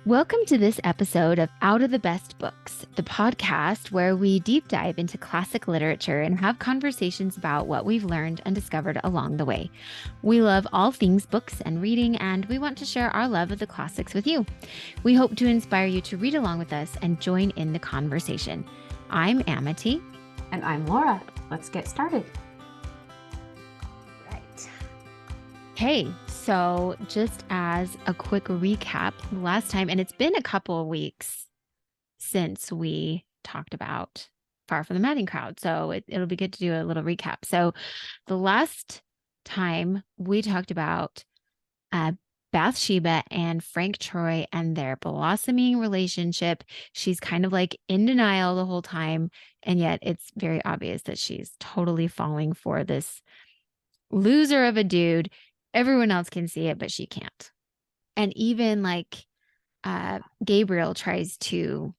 Welcome to this episode of Out of the Best Books, the podcast where we deep dive into classic literature and have conversations about what we've learned and discovered along the way. We love all things books and reading, and we want to share our love of the classics with you. We hope to inspire you to read along with us and join in the conversation. I'm Amity. And I'm Laura. Let's get started. Right. Hey, so just as a quick recap, last time, and it's been a couple of weeks since we talked about Far from the Madding Crowd, so it'll be good to do a little recap. So the last time we talked about Bathsheba and Frank Troy and their blossoming relationship. She's kind of like in denial the whole time, and yet it's very obvious that she's totally falling for this loser of a dude. Everyone else can see it, but she can't. And even like Gabriel tries to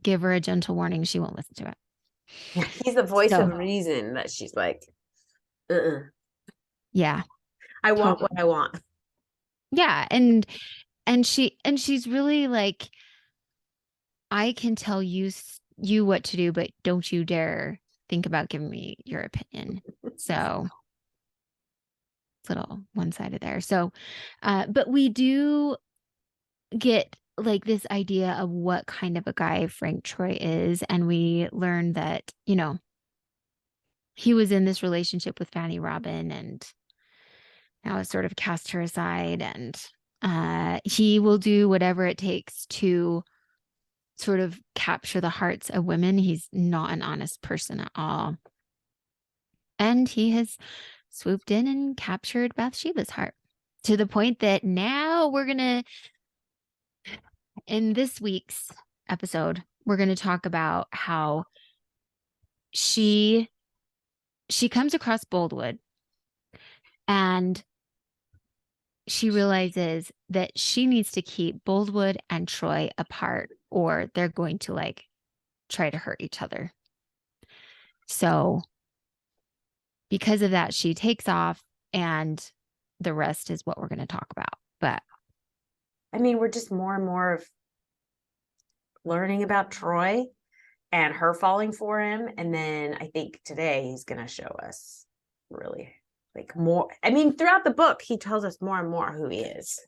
give her a gentle warning. She won't listen to it. Yeah, he's the voice of reason that she's like, yeah, I want what I want. Yeah. And she's really like, I can tell you what to do, but don't you dare think about giving me your opinion. So it's a little one-sided there. So, but we do get like this idea of what kind of a guy Frank Troy is. And we learn that, you know, he was in this relationship with Fanny Robin and now has sort of cast her aside, and he will do whatever it takes to sort of capture the hearts of women. He's not an honest person at all. And he has swooped in and captured Bathsheba's heart to the point that now in this week's episode, we're going to talk about how she comes across Boldwood and she realizes that she needs to keep Boldwood and Troy apart or they're going to like try to hurt each other. So because of that, she takes off, and the rest is what we're going to talk about. But I mean, we're just more and more of learning about Troy and her falling for him. And then I think today he's going to show us really like more. I mean, throughout the book, he tells us more and more who he is.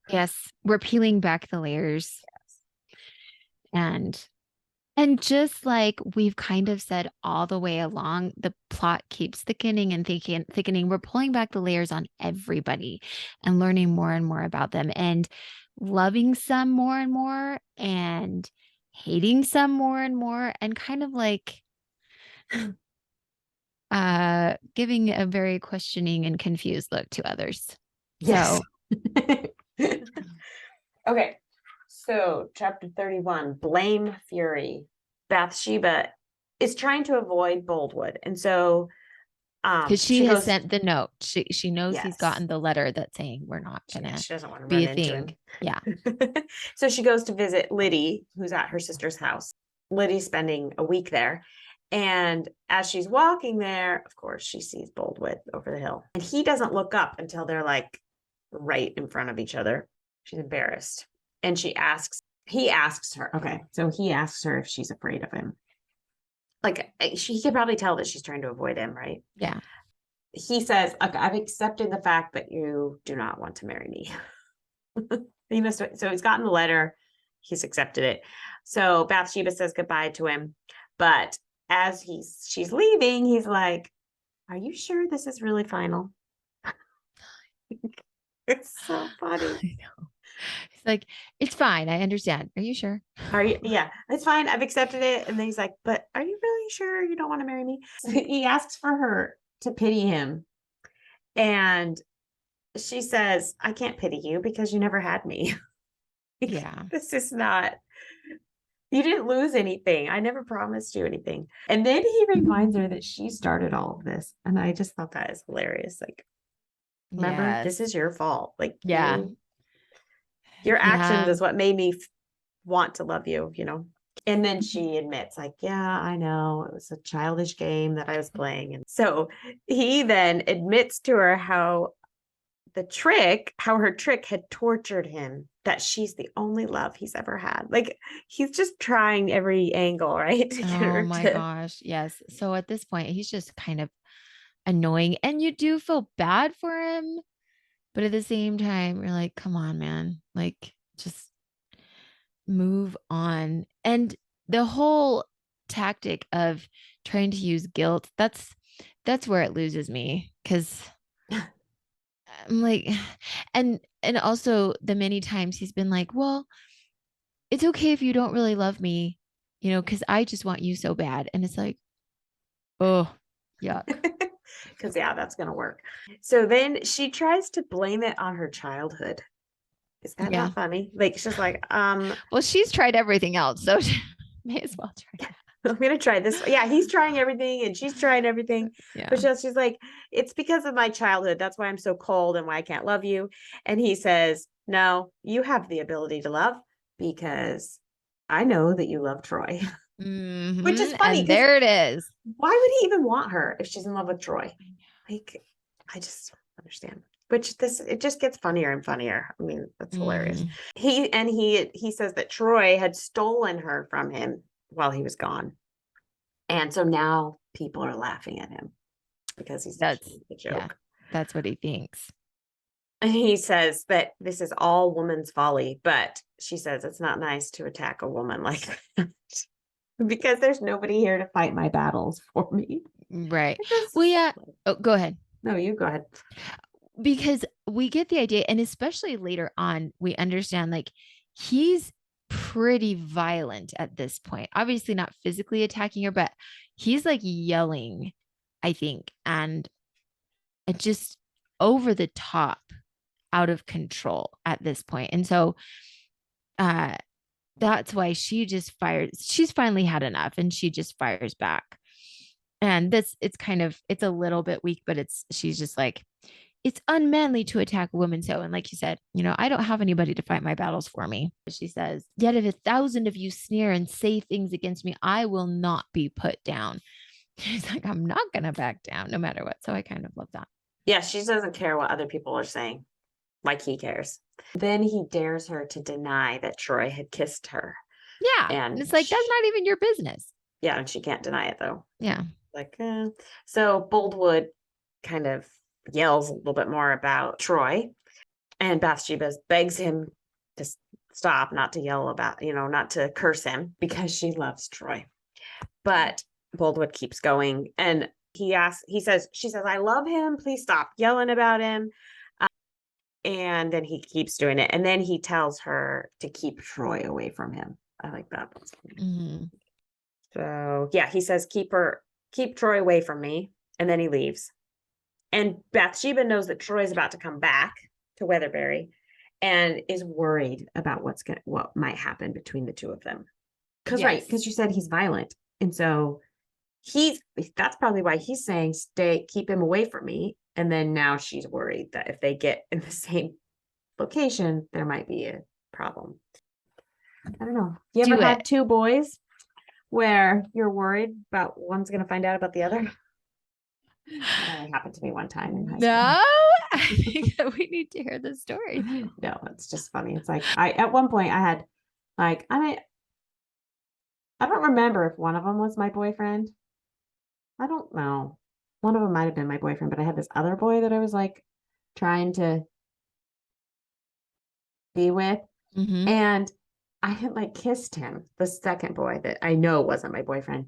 Yes, we're peeling back the layers. Yes. And just like we've kind of said all the way along, the plot keeps thickening and thickening. We're pulling back the layers on everybody and learning more and more about them and loving some more and more and hating some more and more, and kind of like giving a very questioning and confused look to others. Yes. So. Okay. So chapter 31, Blame Fury. Bathsheba is trying to avoid Boldwood. And so because she has sent the note. She knows he's gotten the letter that's saying we're not gonna. She doesn't want to be run a into thing. him. Yeah. So she goes to visit Liddy, who's at her sister's house. Liddy's spending a week there. And as she's walking there, of course, she sees Boldwood over the hill. And he doesn't look up until they're like right in front of each other. She's embarrassed. And he asks her. Okay. So he asks her if she's afraid of him. Like he could probably tell that she's trying to avoid him, right? Yeah. He says, I've accepted the fact that you do not want to marry me. So he's gotten the letter. He's accepted it. So Bathsheba says goodbye to him. But as she's leaving, he's like, are you sure this is really final? It's so funny. I know. He's like, it's fine. I understand. Are you sure? Yeah, it's fine. I've accepted it. And then he's like, but are you really sure you don't want to marry me? So he asks for her to pity him. And she says, I can't pity you because you never had me. Yeah. This is not, you didn't lose anything. I never promised you anything. And then he reminds her that she started all of this. And I just thought that is hilarious. Like, remember, this is your fault. Like, yeah, your actions is what made me want to love you, you know? And then she admits, like, yeah, I know it was a childish game that I was playing. And so he then admits to her how how her trick had tortured him, that she's the only love he's ever had. Like, he's just trying every angle, right? To get Oh her my to. gosh. Yes. So at this point, he's just kind of annoying. And you do feel bad for him. But at the same time, you're like, come on, man. Like, just move on. And the whole tactic of trying to use guilt, that's where it loses me. Cause I'm like, and also the many times he's been like, well, it's okay if you don't really love me, because I just want you so bad. And it's like, oh, yuck. Because yeah, that's gonna work. So then she tries to blame it on her childhood. Is that Yeah. not funny? Like, she's like, Well, she's tried everything else, so may as well try that. I'm gonna try this. Yeah, he's trying everything and she's trying everything. Yeah. But she's like, it's because of my childhood. That's why I'm so cold and why I can't love you. And he says, no, you have the ability to love because I know that you love Troy. Which is funny And because there it is. why would he even want her if she's in love with Troy? Like, I just don't understand. Which it just gets funnier and funnier. I mean, that's hilarious. Mm. He says that Troy had stolen her from him while he was gone. And so now people are laughing at him because he's That's a joke. yeah, that's what he thinks. And he says that this is all woman's folly, but she says it's not nice to attack a woman like that because there's nobody here to fight my battles for me. Right. Well, yeah. Oh, go ahead. No, you go ahead. Because we get the idea, and especially later on, we understand like he's pretty violent at this point. Obviously, not physically attacking her, but he's like yelling, I think, and it just over the top, out of control at this point. And so that's why she just fires. She's finally had enough and she just fires back. And it's a little bit weak, but she's just like, it's unmanly to attack a woman. So, and like you said, I don't have anybody to fight my battles for me. She says, yet if 1,000 of you sneer and say things against me, I will not be put down. She's like, I'm not going to back down no matter what. So I kind of love that. Yeah, she doesn't care what other people are saying, like he cares. Then he dares her to deny that Troy had kissed her. Yeah. And it's like, that's not even your business. Yeah, and she can't deny it though. Yeah. Like, so Boldwood kind of yells a little bit more about Troy, and Bathsheba begs him to stop, not to yell about, not to curse him because she loves Troy. But Boldwood keeps going, and she says, I love him. Please stop yelling about him. And then he keeps doing it. And then he tells her to keep Troy away from him. I like that. Mm-hmm. So yeah, he says, keep Troy away from me. And then he leaves. And Bathsheba knows that Troy's about to come back to Weatherbury and is worried about what might happen between the two of them. Because you said he's violent. And so that's probably why he's saying keep him away from me. And then now she's worried that if they get in the same location, there might be a problem. I don't know. You ever had two boys where you're worried about one's going to find out about the other? That only happened to me one time in high school. No, I think that we need to hear the story. No, it's just funny. It's like at one point I had like I don't remember if one of them was my boyfriend. I don't know. One of them might have been my boyfriend, but I had this other boy that I was like trying to be with. Mm-hmm. And I had like kissed him, the second boy that I know wasn't my boyfriend.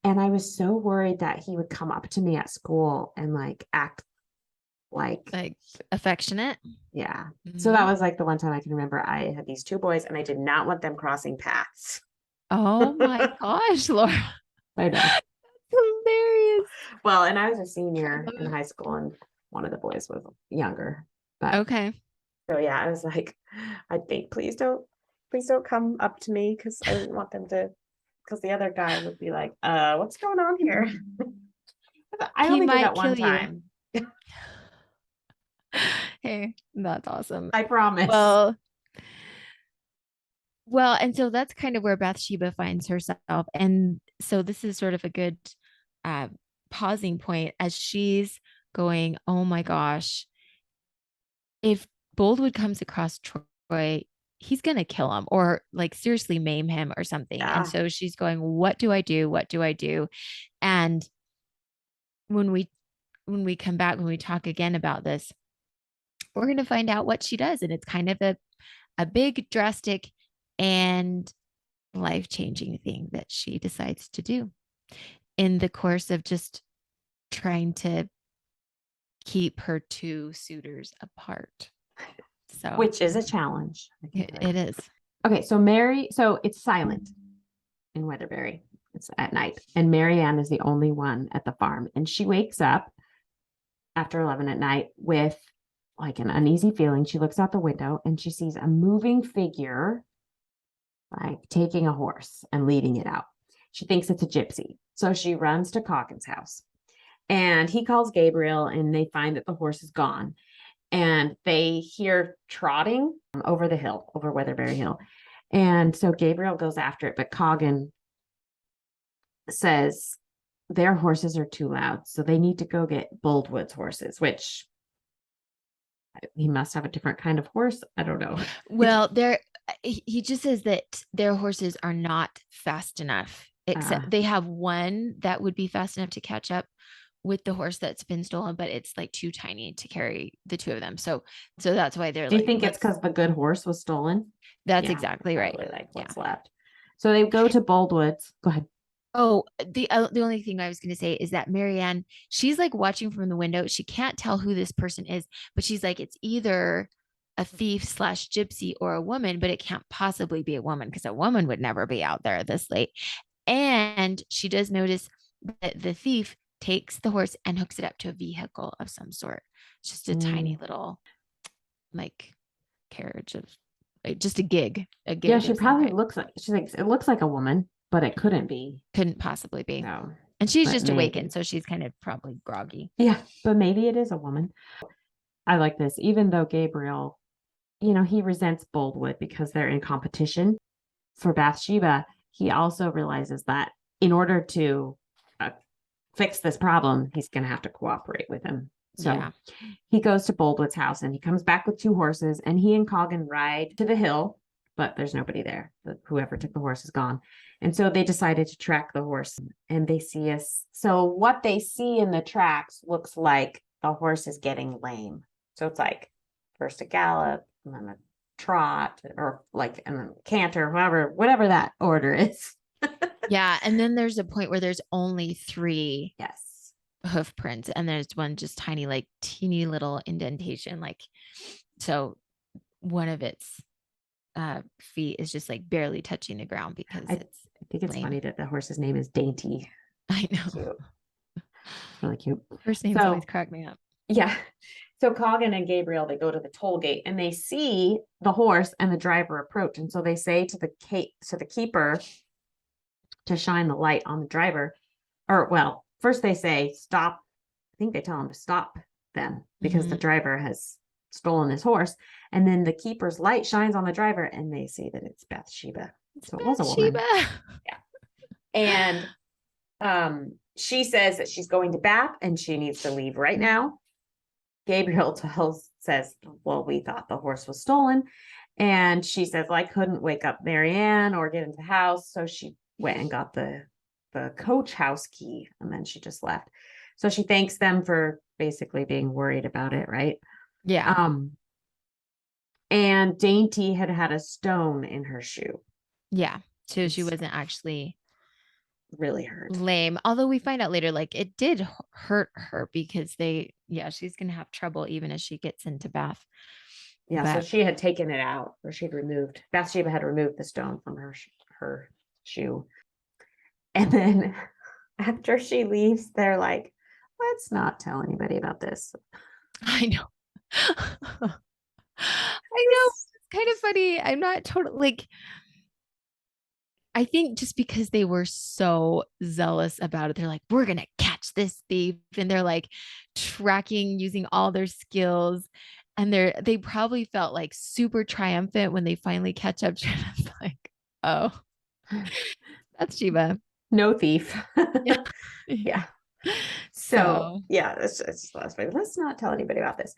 And I was so worried that he would come up to me at school and like act like affectionate. Yeah. Mm-hmm. So that was like the one time I can remember I had these two boys and I did not want them crossing paths. Oh my gosh, Laura. I know. Hilarious. Well, and I was a senior in high school and one of the boys was younger. But okay. So yeah, I was like, I think please don't come up to me because I didn't want them to, because the other guy would be like, what's going on here? I only did that one time. Hey, that's awesome. I promise. Well, and so that's kind of where Bathsheba finds herself. And so this is sort of a good pausing point as she's going, oh my gosh, if Boldwood comes across Troy, he's going to kill him or like seriously maim him or something. And Yeah. so she's going, what do I do? What do I do? And when we come back, when we talk again about this, we're going to find out what she does. And it's kind of a big, drastic, and life-changing thing that she decides to do in the course of just trying to keep her two suitors apart. So, Which is a challenge. it is. Okay, so it's silent in Weatherbury. It's at night. And Marianne is the only one at the farm. And she wakes up after 11 at night with like an uneasy feeling. She looks out the window and she sees a moving figure, like taking a horse and leading it out. She thinks it's a gypsy. So she runs to Coggin's house. And he calls Gabriel and they find that the horse is gone. And they hear trotting over the hill, over Weatherbury Hill. And so Gabriel goes after it, but Coggin says their horses are too loud. So they need to go get Boldwood's horses, which he must have a different kind of horse. I don't know. Well, he just says that their horses are not fast enough, except they have one that would be fast enough to catch up with the horse that's been stolen, but it's like too tiny to carry the two of them. So that's why they're Do you think it's because the good horse was stolen? That's exactly right. Like what's left. So they go to Boldwood's. Go ahead. Oh, the only thing I was going to say is that Marianne, she's like watching from the window. She can't tell who this person is, but she's like, it's either a thief slash gypsy or a woman, but it can't possibly be a woman because a woman would never be out there this late. And she does notice that the thief takes the horse and hooks it up to a vehicle of some sort. It's just a tiny little like carriage of just a gig. Yeah, she probably looks like it looks like a woman, but it couldn't be. Couldn't possibly be. No. And she's just awakened, so she's kind of probably groggy. Yeah, but maybe it is a woman. I like this, even though Gabriel, he resents Boldwood because they're in competition for Bathsheba. He also realizes that in order to fix this problem, he's going to have to cooperate with him. So he goes to Boldwood's house and he comes back with two horses and he and Coggin ride to the hill, but there's nobody there. Whoever took the horse is gone. And so they decided to track the horse and they see us. So what they see in the tracks looks like the horse is getting lame. So it's like first a gallop and then a trot or like and then canter, whatever that order is. Yeah. And then there's a point where there's only 3 Yes. hoof prints and there's one just tiny, like teeny little indentation. Like, so one of its feet is just like barely touching the ground because I think it's funny that the horse's name is Dainty. I know. Cute. Really cute. First names always crack me up. Yeah. So Coggin and Gabriel, they go to the toll gate and they see the horse and the driver approach. And so they say to the keeper to shine the light on the driver. Or well, first they say stop. I think they tell him to stop them because the driver has stolen this horse. And then the keeper's light shines on the driver and they see that it's Bathsheba. So it was a woman. Yeah. And she says that she's going to Bath and she needs to leave right now. Gabriel says, well, we thought the horse was stolen. And she says, well, I couldn't wake up Marianne or get into the house. So she went and got the coach house key and then she just left. So she thanks them for basically being worried about it, right? Yeah. And Dainty had a stone in her shoe. Yeah. So she wasn't actually really hurt. Lame. Although we find out later, like it did hurt her because she's going to have trouble even as she gets into Bath. Yeah. So she had taken it out or Bathsheba had removed the stone from her shoe. And then after she leaves, they're like, let's not tell anybody about this. I know. I know. It's kind of funny. I'm not totally like, I think just because they were so zealous about it, they're like, we're going to catch this thief. And they're like tracking using all their skills. And they probably felt like super triumphant when they finally catch up. Like, oh, that's Sheba. No thief. Yeah. Yeah. So yeah, it's last way. Let's not tell anybody about this.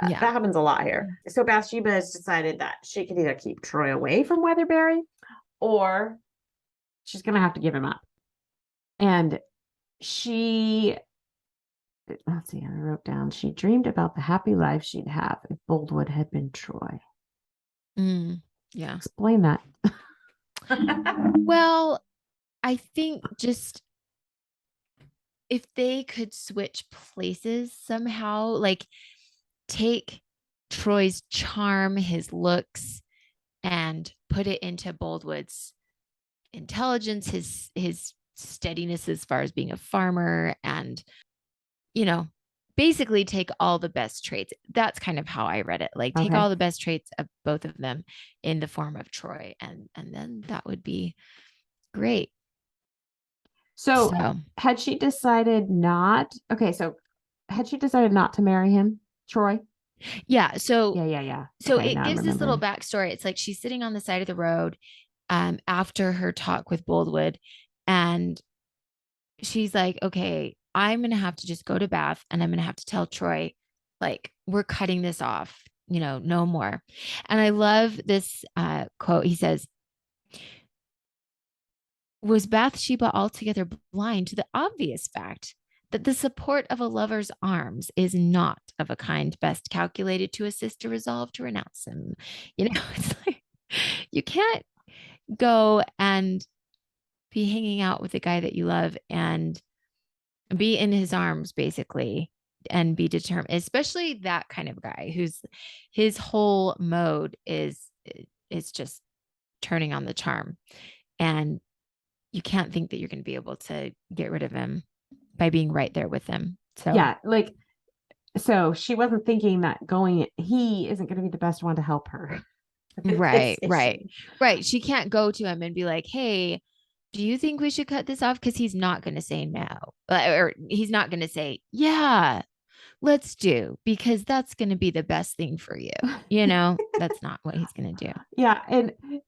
Yeah. That happens a lot here. So Bathsheba has decided that she could either keep Troy away from Weatherbury or she's going to have to give him up. And she, let's see, I wrote down, she dreamed about the happy life she'd have if Boldwood had been Troy. Yeah. Explain that. Well, I think just if they could switch places somehow, like take Troy's charm, his looks, and put it into Boldwood's intelligence, his steadiness as far as being a farmer, and basically take all the best traits. That's kind of how I read it. Like take all the best traits of both of them in the form of Troy, and then that would be great. So had she decided not to marry him, Troy? Yeah. So yeah. So it gives this little backstory. It's like she's sitting on the side of the road after her talk with Boldwood, and she's like, okay, I'm going to have to just go to Bath and I'm going to have to tell Troy, like, we're cutting this off, no more. And I love this quote. He says, was Bathsheba altogether blind to the obvious fact that the support of a lover's arms is not of a kind best calculated to assist a resolve to renounce him? It's like you can't go and be hanging out with the guy that you love and be in his arms basically and be determined, especially that kind of guy who's his whole mode is just turning on the charm, and you can't think that you're going to be able to get rid of him by being right there with him. So yeah, so she wasn't thinking that he isn't going to be the best one to help her. Right. She can't go to him and be like, hey, do you think we should cut this off? Because he's not going to say no, or he's not going to say, yeah, let's do, because that's going to be the best thing for you. That's not what he's going to do. Yeah.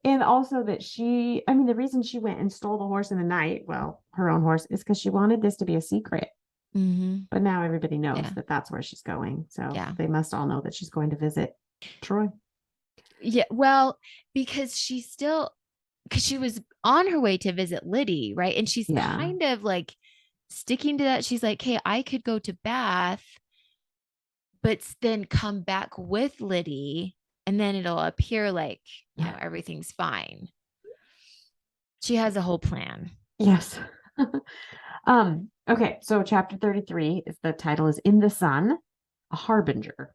And also that the reason she went and stole the horse in the night, well, her own horse, is because she wanted this to be a secret. But now everybody knows that that's where she's going. So they must all know that she's going to visit Troy. Yeah. Well, because she was on her way to visit Liddy, right? And she's kind of like sticking to that. She's like, hey, I could go to Bath, but then come back with Liddy, and then it'll appear like, everything's fine. She has a whole plan. Yes. Okay. So chapter 33 the title is In the Sun, a Harbinger.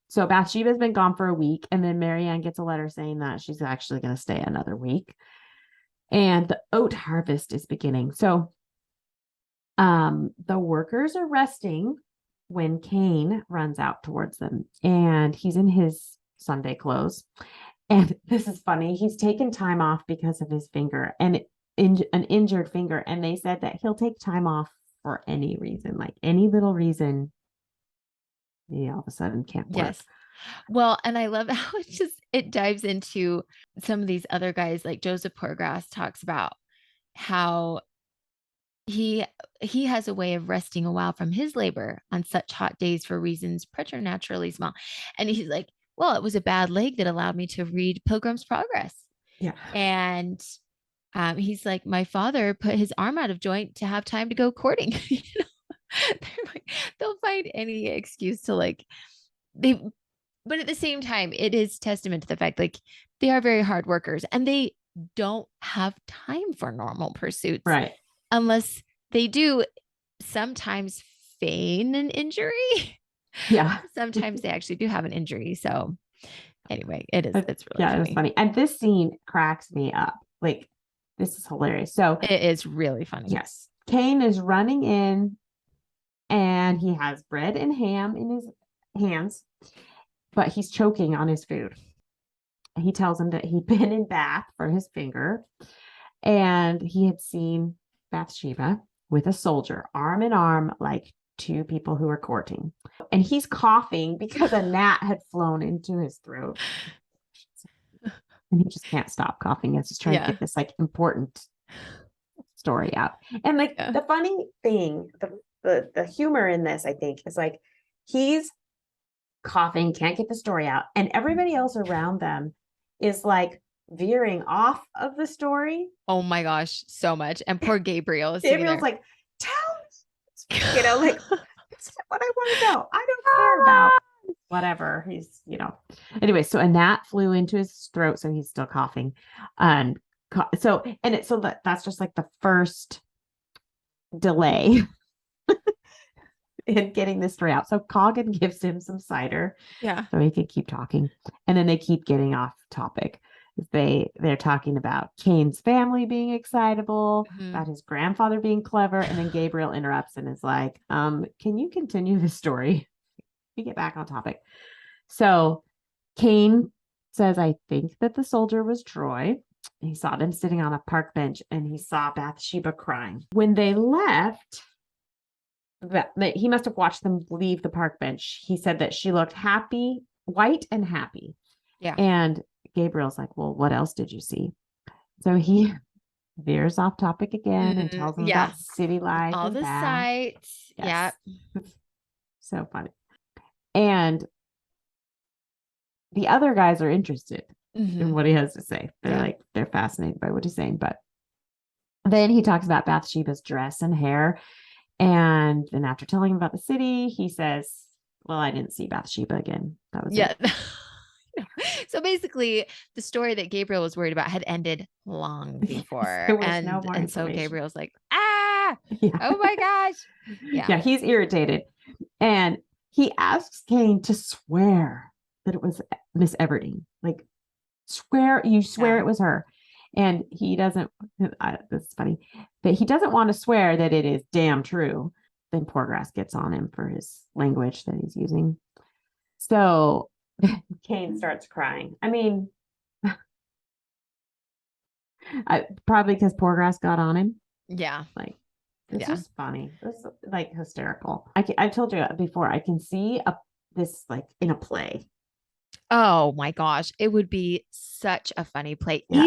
So Bathsheba's been gone for a week, and then Marianne gets a letter saying that she's actually going to stay another week. And the oat harvest is beginning. So the workers are resting when Cain runs out towards them, and he's in his Sunday clothes. And this is funny. He's taken time off because of his finger and an injured finger. And they said that he'll take time off for any reason, like any little reason. All of a sudden can't work. Yes. Well, and I love how it dives into some of these other guys, like Joseph Poorgrass talks about how he has a way of resting a while from his labor on such hot days for reasons preternaturally small. And he's like, well, it was a bad leg that allowed me to read Pilgrim's Progress. Yeah. And he's like, my father put his arm out of joint to have time to go courting. They'll find any excuse to but at the same time, it is testament to the fact they are very hard workers and they don't have time for normal pursuits. Right. Unless they do sometimes feign an injury. Yeah. Sometimes they actually do have an injury. So anyway, it's really funny. It was funny. And this scene cracks me up. This is hilarious. So it is really funny. Yes. Cain is running in and he has bread and ham in his hands, but he's choking on his food. He tells him that he'd been in Bath for his finger and he had seen Bathsheba with a soldier, arm in arm, like two people who were courting. And he's coughing because a gnat had flown into his throat. And he just can't stop coughing as he's trying to get this important story out. And the funny thing, the humor in this, I think, is he's coughing, can't get the story out. And everybody else around them is like veering off of the story. Oh my gosh, so much. And poor Gabriel is sitting Gabriel's there. like, tell me, like, that's what I want to know. I don't care about whatever. He's, Anyway, so a gnat flew into his throat, so he's still coughing. And that's just like the first delay in getting this story out. So Coggin gives him some cider, so he could keep talking, and then they keep getting off topic. They're talking about Cain's family being excitable, about his grandfather being clever, and then Gabriel interrupts and is like, can you continue the story? We get back on topic. So Cain says, I think that the soldier was Troy. He saw them sitting on a park bench, and he saw Bathsheba crying. When they left, he must have watched them leave the park bench. He said that she looked happy, white and happy. Yeah. And Gabriel's like, well, what else did you see? So he veers off topic again and tells them about city life. All the sights. Yes. Yeah. So funny. And the other guys are interested in what he has to say. They're fascinated by what he's saying. But then he talks about Bathsheba's dress and hair. And then after telling him about the city, he says, well, I didn't see Bathsheba again. That was it. So basically, the story that Gabriel was worried about had ended long before. There was no more and so information. Gabriel's like, oh my gosh. Yeah, he's irritated. And he asks Cain to swear that it was Miss Everdeen. Like, you swear it was her. And he doesn't, this is funny, but he doesn't want to swear that it is damn true. Then Poorgrass gets on him for his language that he's using. So Cain starts crying. I mean, probably because Poorgrass got on him. Yeah. Like, this is funny. This is like hysterical. I've told you before, I can see this like in a play. Oh my gosh. It would be such a funny play. Yeah,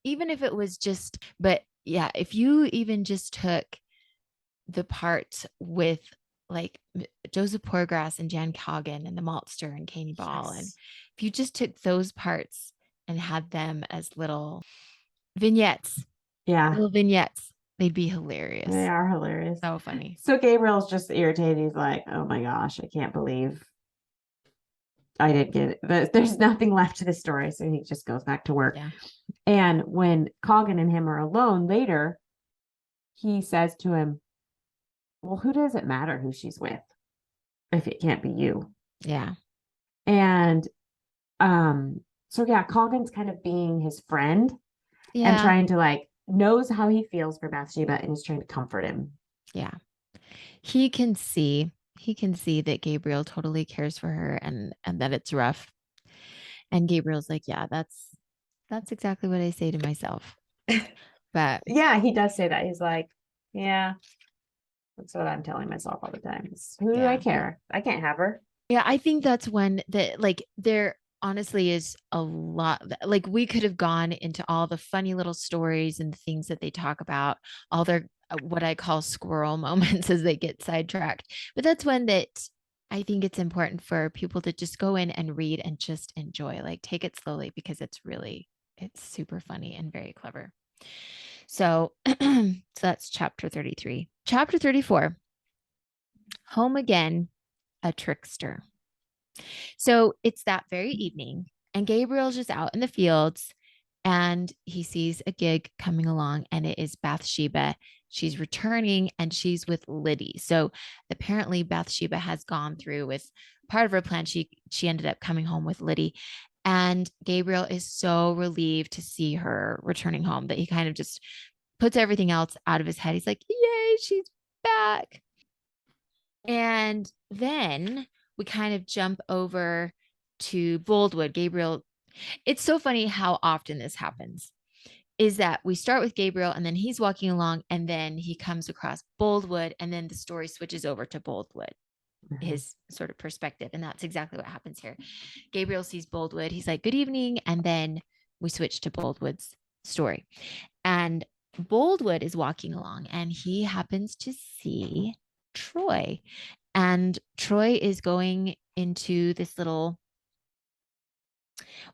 even if it was just, but yeah, if you even just took the parts with like Joseph Poorgrass and Jan Coggin and the Maltster and Caney Ball, and if you just took those parts and had them as little vignettes, they'd be hilarious. They are hilarious. So funny. So Gabriel's just irritated. He's like, oh my gosh, I can't believe I didn't get it. But there's nothing left to the story. So he just goes back to work. Yeah. And when Coggin and him are alone later, he says to him, well, who does it matter who she's with if it can't be you? Yeah. And Coggin's kind of being his friend and trying to knows how he feels for Bathsheba, and he's trying to comfort him. Yeah. He can see that Gabriel totally cares for her and that it's rough. And Gabriel's like, yeah, that's exactly what I say to myself. But yeah, he does say that. He's like, yeah, that's what I'm telling myself all the time. Who do I care? I can't have her. Yeah, I think that's when there honestly is a lot. Like, we could have gone into all the funny little stories and the things that they talk about, all their what I call squirrel moments as they get sidetracked. But that's when that I think it's important for people to just go in and read and just enjoy, like take it slowly, because it's super funny and very clever. So, so that's chapter 33. Chapter 34, home again, a trickster. So it's that very evening, and Gabriel's just out in the fields, and he sees a gig coming along, and it is Bathsheba. She's returning, and she's with Liddy. So apparently Bathsheba has gone through with part of her plan. She ended up coming home with Liddy, and Gabriel is so relieved to see her returning home that he kind of just puts everything else out of his head. He's like, yay, she's back. And then we kind of jump over to Boldwood. Gabriel, it's so funny how often this happens, is that we start with Gabriel, and then he's walking along, and then he comes across Boldwood, and then the story switches over to Boldwood, his sort of perspective. And that's exactly what happens here. Gabriel sees Boldwood. He's like, good evening. And then we switch to Boldwood's story. And Boldwood is walking along, and he happens to see Troy. And Troy is going into this little,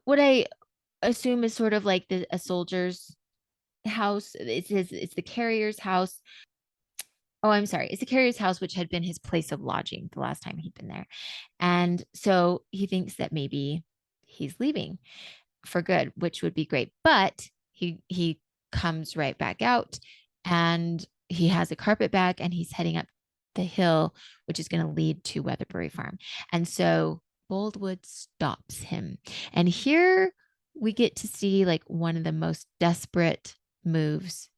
what I assume is sort of like a soldier's house. It's the carrier's house. Oh, I'm sorry. It's the carrier's house, which had been his place of lodging the last time he'd been there. And so he thinks that maybe he's leaving for good, which would be great. But he comes right back out, and he has a carpet bag, and he's heading up the hill, which is going to lead to Weatherbury Farm. And so Boldwood stops him. And here we get to see like one of the most desperate moves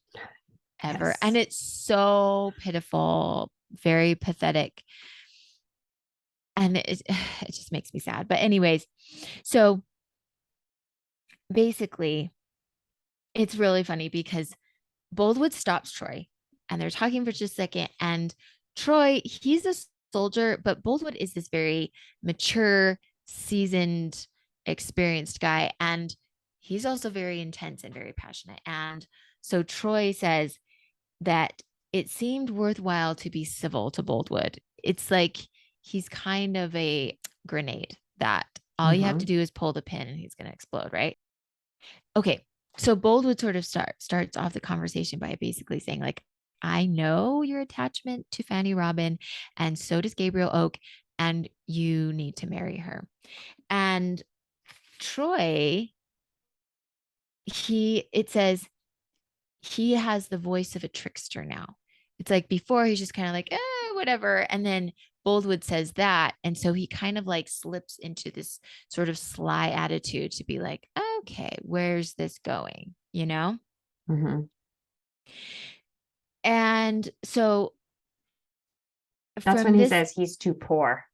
ever. Yes. And it's so pitiful, very pathetic. And it just makes me sad. But anyways, so basically, it's really funny because Boldwood stops Troy, and they're talking for just a second. And Troy, he's a soldier, but Boldwood is this very mature, seasoned, experienced guy. And he's also very intense and very passionate. And so Troy says that it seemed worthwhile to be civil to Boldwood. It's like he's kind of a grenade that all you have to do is pull the pin and he's going to explode, right? Okay. So Boldwood sort of starts off the conversation by basically saying, like, I know your attachment to Fanny Robin, and so does Gabriel Oak, and you need to marry her. And Troy, it says he has the voice of a trickster now. It's like before he's just kind of like, whatever. And then Boldwood says that. And so he kind of like slips into this sort of sly attitude to be like, okay, where's this going? You know? And so That's from when he this, says he's too poor.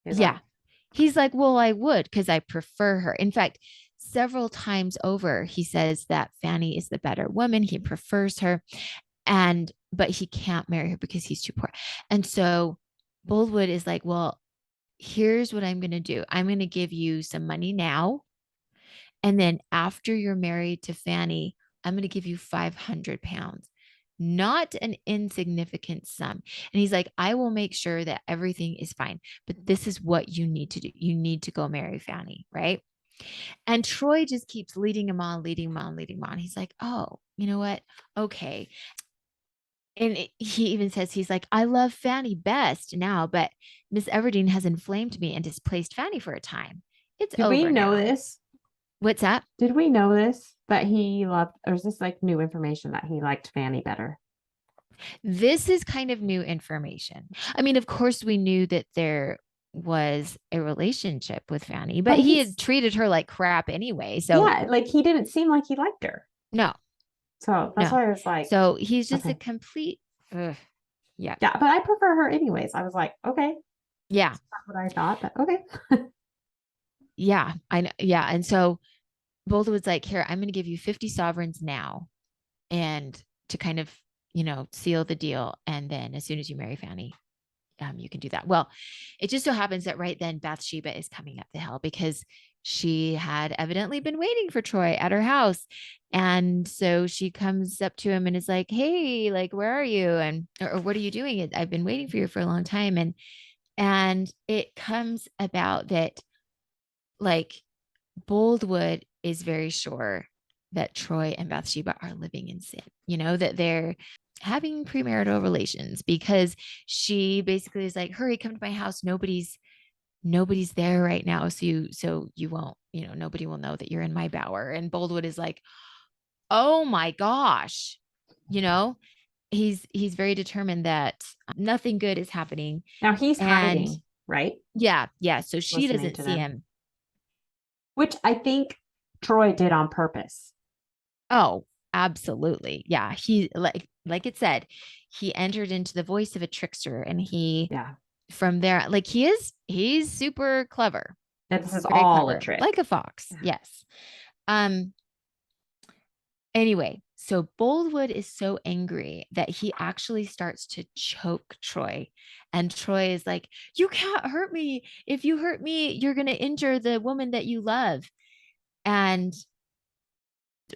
yeah, he's like, well, I would because I prefer her. In fact, several times over, he says that Fanny is the better woman. He prefers her. But he can't marry her because he's too poor. And so Boldwood is like, well, here's what I'm going to do. I'm going to give you some money now. And then after you're married to Fanny, I'm going to give you 500 pounds, not an insignificant sum. And he's like, I will make sure that everything is fine, but this is what you need to do. You need to go marry Fanny, right? And Troy just keeps leading him on, leading him on, leading him on. He's like, oh, you know what? Okay. And he even says, he's like, I love Fanny best now, but Miss Everdeen has inflamed me and displaced Fanny for a time. It's Did we over know now. this? What's that? Did we know this? That he loved, or is this like new information that he liked Fanny better? This is kind of new information. I mean, of course, we knew that there was a relationship with Fanny, but he had treated her like crap anyway. So, yeah, like he didn't seem like he liked her. no, So that's no. why I was like, So he's just okay. a complete, yeah. Yeah, but I prefer her anyways. I was like, okay. Yeah. That's not what I thought, but okay. Yeah. I know. Yeah. And so Boldwood's like, here, I'm going to give you 50 sovereigns now and to kind of, seal the deal. And then as soon as you marry Fanny, you can do that. Well, it just so happens that right then Bathsheba is coming up the hill because she had evidently been waiting for Troy at her house. And so she comes up to him and is like, hey, like, where are you? And, or what are you doing? I've been waiting for you for a long time. And it comes about that like Boldwood is very sure that Troy and Bathsheba are living in sin, that they're having premarital relations because she basically is like, hurry, come to my house. Nobody's there right now. So you won't, nobody will know that you're in my bower. And Boldwood is like, oh my gosh, he's very determined that nothing good is happening. Now he's And hiding, right? yeah. So she Listening doesn't to see them. him. Which I think Troy did on purpose. Oh, absolutely. Yeah. He like it said, he entered into the voice of a trickster and from there, like he's super clever. That this is Very all clever. a trick. Like a fox. Yes. Anyway, so Boldwood is so angry that he actually starts to choke Troy. And Troy is like, you can't hurt me. If you hurt me, you're going to injure the woman that you love. And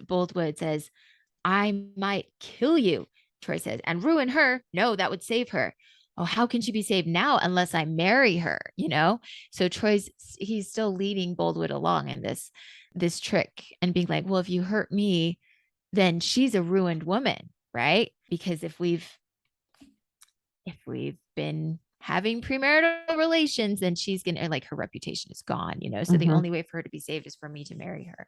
Boldwood says, I might kill you, Troy says, and ruin her. No, that would save her. oh, how can she be saved now unless I marry her? So he's still leading Boldwood along in this trick and being like, well, if you hurt me, then she's a ruined woman, right? Because if we've been having premarital relations, then she's gonna, like, her reputation is gone. So the only way for her to be saved is for me to marry her.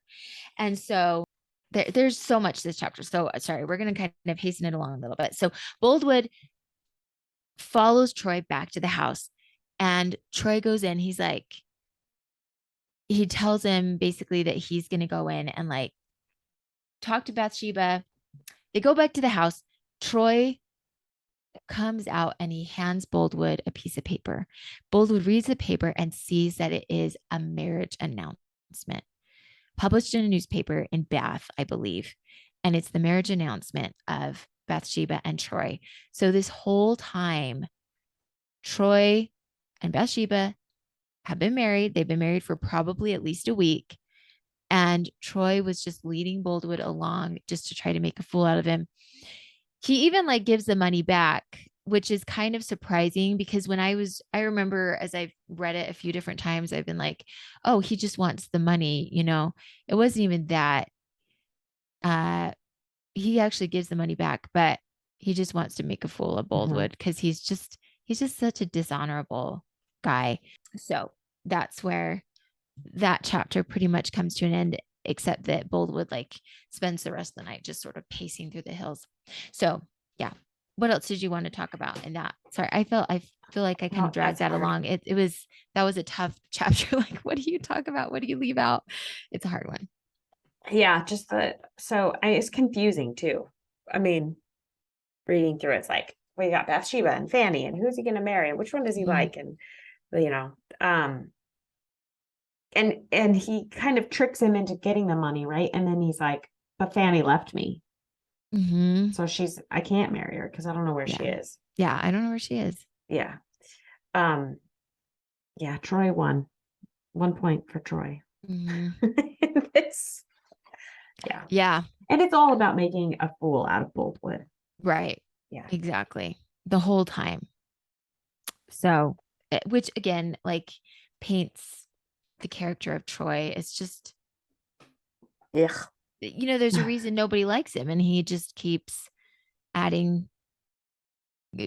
And so there's so much to this chapter. So sorry, we're gonna kind of hasten it along a little bit. So Boldwood follows Troy back to the house, and Troy goes in. He tells him basically that he's gonna go in and, like, talk to Bathsheba. They go back to the house. Troy comes out and he hands Boldwood a piece of paper. Boldwood reads the paper and sees that it is a marriage announcement published in a newspaper in Bath, I believe. And it's the marriage announcement of Bathsheba and Troy. So this whole time, Troy and Bathsheba have been married. They've been married for probably at least a week. And Troy was just leading Boldwood along just to try to make a fool out of him. He even, like, gives the money back, which is kind of surprising because I remember as I've read it a few different times, I've been like, oh, he just wants the money. It wasn't even that. He actually gives the money back, but he just wants to make a fool of Boldwood because he's just such a dishonorable guy. So that's where that chapter pretty much comes to an end, except that Boldwood, like, spends the rest of the night just sort of pacing through the hills. So yeah. What else did you want to talk about in that? Sorry, I feel like I kind of dragged that along. That was a tough chapter. Like, what do you talk about? What do you leave out? It's a hard one. Yeah, it's confusing too. I mean, reading through it's like, we got Bathsheba and Fanny, and who's he going to marry, and which one does he like, and and he kind of tricks him into getting the money, right? And then he's like, but Fanny left me, so I can't marry her because I don't know where she is. Yeah, I don't know where she is. Yeah. Yeah, Troy won. 1 point for Troy. Yeah. And it's all about making a fool out of Boldwood. Right. Yeah. Exactly. The whole time. So, which again, like, paints the character of Troy. It's just, there's a reason nobody likes him, and he just keeps adding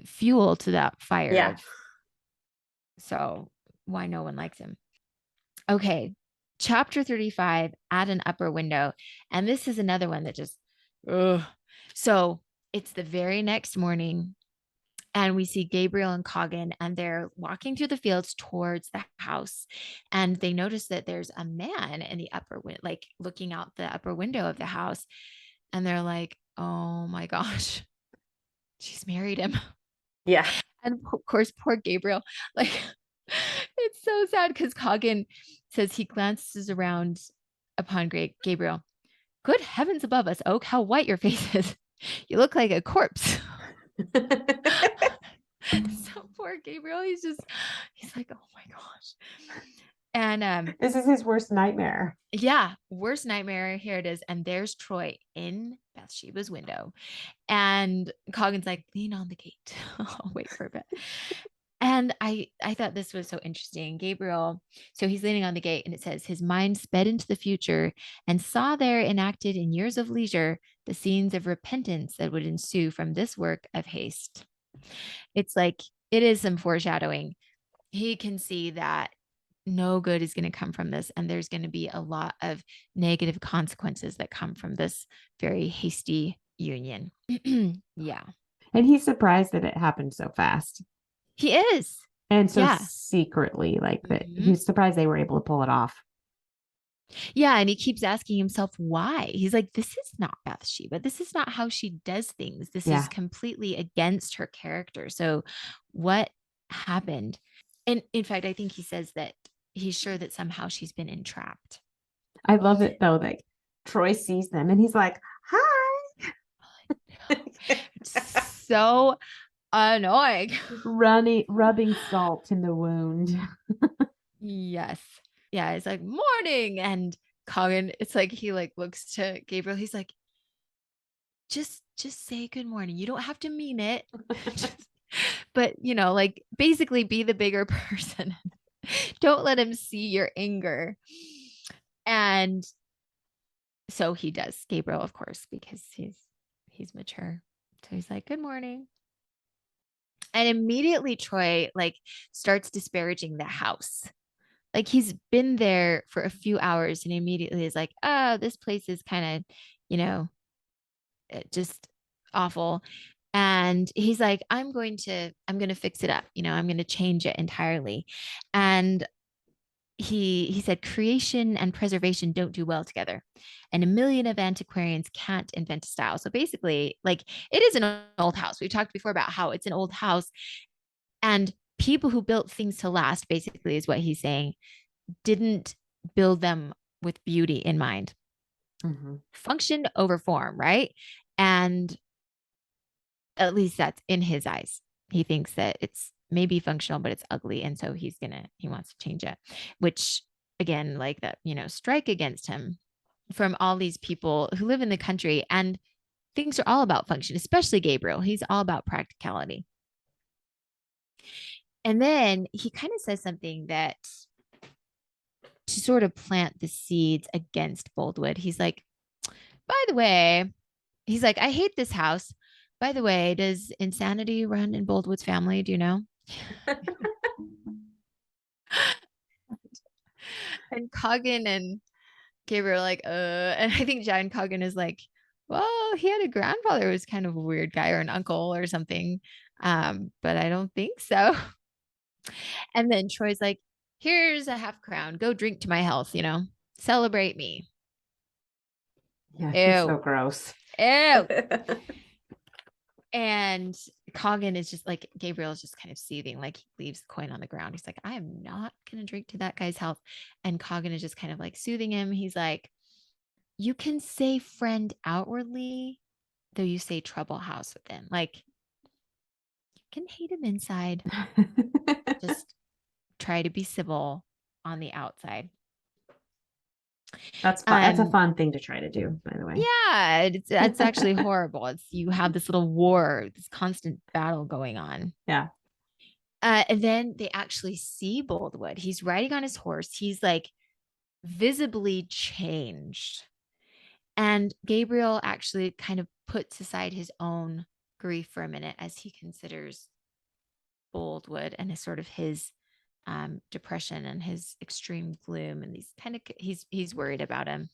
fuel to that fire. Yeah. So why no one likes him? Okay. Chapter 35, At an Upper Window. And this is another one that just, ugh. So it's the very next morning, and we see Gabriel and Coggan, and they're walking through the fields towards the house. And they notice that there's a man in the upper window, like, looking out the upper window of the house. And they're like, oh my gosh, she's married him. Yeah. And of course, poor Gabriel, like, it's so sad because Coggan says he glances around upon Gabriel. Good heavens above us, Oak, how white your face is. You look like a corpse. So poor Gabriel, he's like, oh my gosh. And this is his worst nightmare. Yeah, worst nightmare. Here it is. And there's Troy in Bathsheba's window. And Coggan's like, lean on the gate. I'll wait for a bit. And I thought this was so interesting. Gabriel, so he's leaning on the gate, and it says his mind sped into the future and saw there enacted in years of leisure the scenes of repentance that would ensue from this work of haste. It's like, it is some foreshadowing. He can see that no good is going to come from this, and there's going to be a lot of negative consequences that come from this very hasty union. Yeah. And he's surprised that it happened so fast. He is. And so secretly, like, that he's surprised they were able to pull it off. Yeah. And he keeps asking himself why. He's like, this is not Bathsheba. This is not how she does things. This is completely against her character. So what happened? And in fact, I think he says that he's sure that somehow she's been entrapped. I love it though, that Troy sees them and he's like, hi. So annoying. Rubbing salt in the wound. Yes. Yeah. It's like, morning. And Coggan, it's like, he, like, looks to Gabriel. He's like, just say good morning. You don't have to mean it. but like basically be the bigger person. Don't let him see your anger. And so he does, Gabriel, of course, because he's mature. So he's like, good morning. And immediately Troy like starts disparaging the house. Like he's been there for a few hours and immediately is like, oh, this place is kind of, you know, just awful. And he's like, I'm going to fix it up. I'm going to change it entirely. And he said creation and preservation don't do well together, and a million of antiquarians can't invent a style. So basically, like, it is an old house. We've talked before about how it's an old house, and people who built things to last, basically, is what he's saying, didn't build them with beauty in mind. Function over form, right? And at least that's in his eyes. He thinks that it's maybe functional, but it's ugly. And so he wants to change it, which again, like that, strike against him from all these people who live in the country and things are all about function, especially Gabriel. He's all about practicality. And then he kind of says something that to sort of plant the seeds against Boldwood. He's like, by the way, he's like, I hate this house. By the way, does insanity run in Boldwood's family? Do you know? And Coggin and Gabriel are like, and I think John Coggin is like, well, he had a grandfather who was kind of a weird guy or an uncle or something. But I don't think so. And then Troy's like, here's a half crown. Go drink to my health, celebrate me. Yeah, Ew. he's so gross. Ew. And Coggin is just like, Gabriel is just kind of seething, like he leaves the coin on the ground. He's like, I am not going to drink to that guy's health. And Coggin is just kind of like soothing him. He's like, you can say friend outwardly, though you say trouble house within. Like, you can hate him inside. Just try to be civil on the outside. That's a fun thing to try to do, by the way. Yeah, it's actually horrible. You have this little war, this constant battle going on. Yeah. And then they actually see Boldwood. He's riding on his horse. He's like visibly changed. And Gabriel actually kind of puts aside his own grief for a minute as he considers Boldwood and his depression and his extreme gloom, and he's worried about him.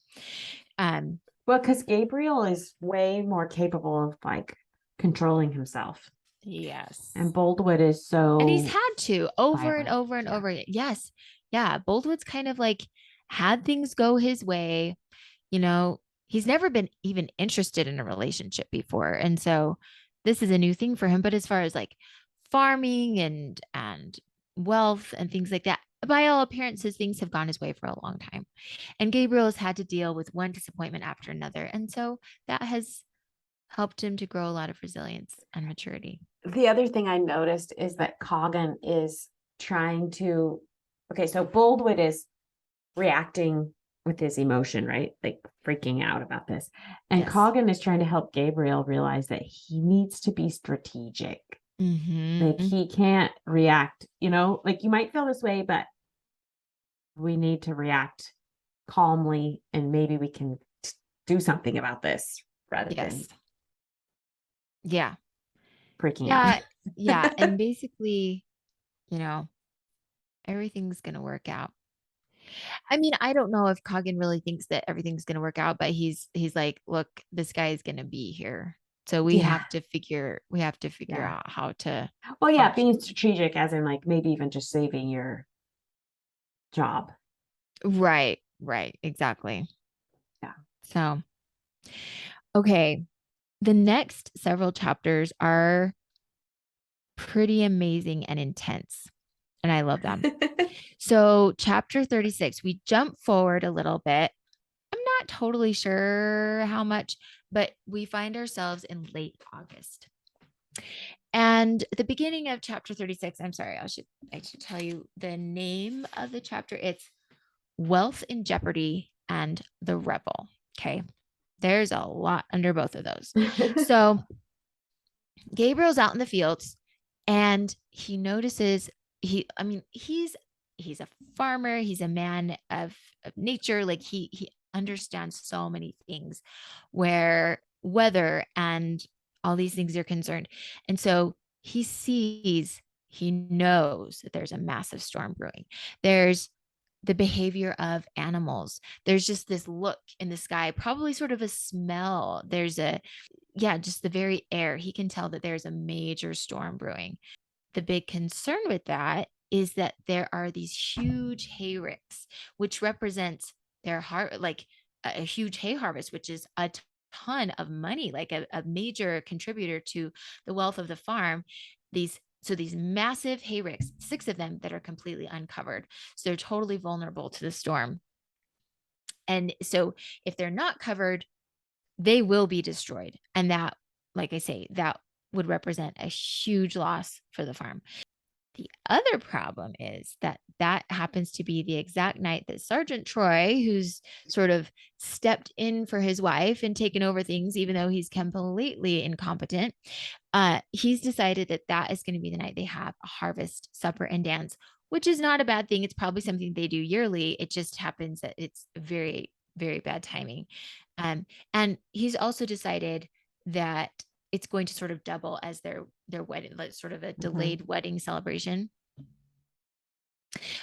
Well, because Gabriel is way more capable of like controlling himself. Yes. And Boldwood is so, and he's had to over violent. and over and over. Yes. Yeah. Boldwood's kind of like had things go his way. He's never been even interested in a relationship before. And so this is a new thing for him. But as far as like farming and wealth and things like that, by all appearances, things have gone his way for a long time. And Gabriel has had to deal with one disappointment after another. And so that has helped him to grow a lot of resilience and maturity. The other thing I noticed is that Coggin is trying to, okay, so Boldwood is reacting with his emotion, right? Like freaking out about this. And Yes. Coggin is trying to help Gabriel realize that he needs to be strategic. Like he can't react, like you might feel this way, but we need to react calmly and maybe we can do something about this rather than freaking out. Yeah. And basically, everything's going to work out. I mean, I don't know if Coggin really thinks that everything's going to work out, but he's like, look, this guy is going to be here. So we have to figure out how to. Well, yeah, being strategic as in like maybe even just saving your job. Right. Exactly. Yeah. So, okay. The next several chapters are pretty amazing and intense. And I love them. So chapter 36, we jump forward a little bit. I'm not totally sure how much, but we find ourselves in late August. And the beginning of chapter 36, I'm sorry, I should tell you the name of the chapter. It's Wealth in Jeopardy and the Rebel. Okay. There's a lot under both of those. So Gabriel's out in the fields And he notices he's a farmer, he's a man of nature. Like he understands so many things where weather and all these things are concerned. And so he knows that there's a massive storm brewing. There's the behavior of animals. There's just this look in the sky, probably sort of a smell. Just the very air. He can tell that there's a major storm brewing. The big concern with that is that there are these huge hay ricks, which represents their heart, like a huge hay harvest, which is a ton of money, like a major contributor to the wealth of the farm. These massive hay ricks, 6 of them that are completely uncovered. So they're totally vulnerable to the storm. And so if they're not covered, they will be destroyed. And that, like I say, that would represent a huge loss for the farm. The other problem is that happens to be the exact night that Sergeant Troy, who's sort of stepped in for his wife and taken over things, even though he's completely incompetent, he's decided that is going to be the night they have a harvest supper and dance, which is not a bad thing. It's probably something they do yearly. It just happens that it's very, very bad timing. And he's also decided that it's going to sort of double as their wedding, like sort of a delayed wedding celebration.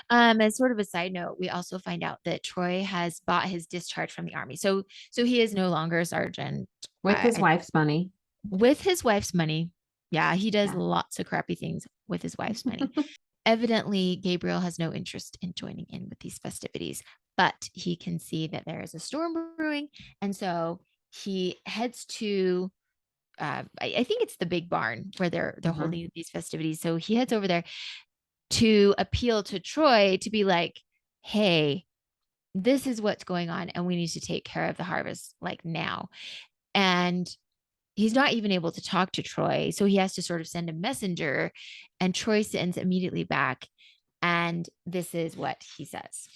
As sort of a side note, we also find out that Troy has bought his discharge from the army. So he is no longer a sergeant. With his wife's money. With his wife's money. Yeah, he does lots of crappy things with his wife's money. Evidently, Gabriel has no interest in joining in with these festivities, but he can see that there is a storm brewing. And so he heads to I think it's the big barn where they're holding these festivities. So he heads over there to appeal to Troy to be like, hey, this is what's going on, and we need to take care of the harvest like now. And he's not even able to talk to Troy. So he has to sort of send a messenger, and Troy sends immediately back. And this is what he says.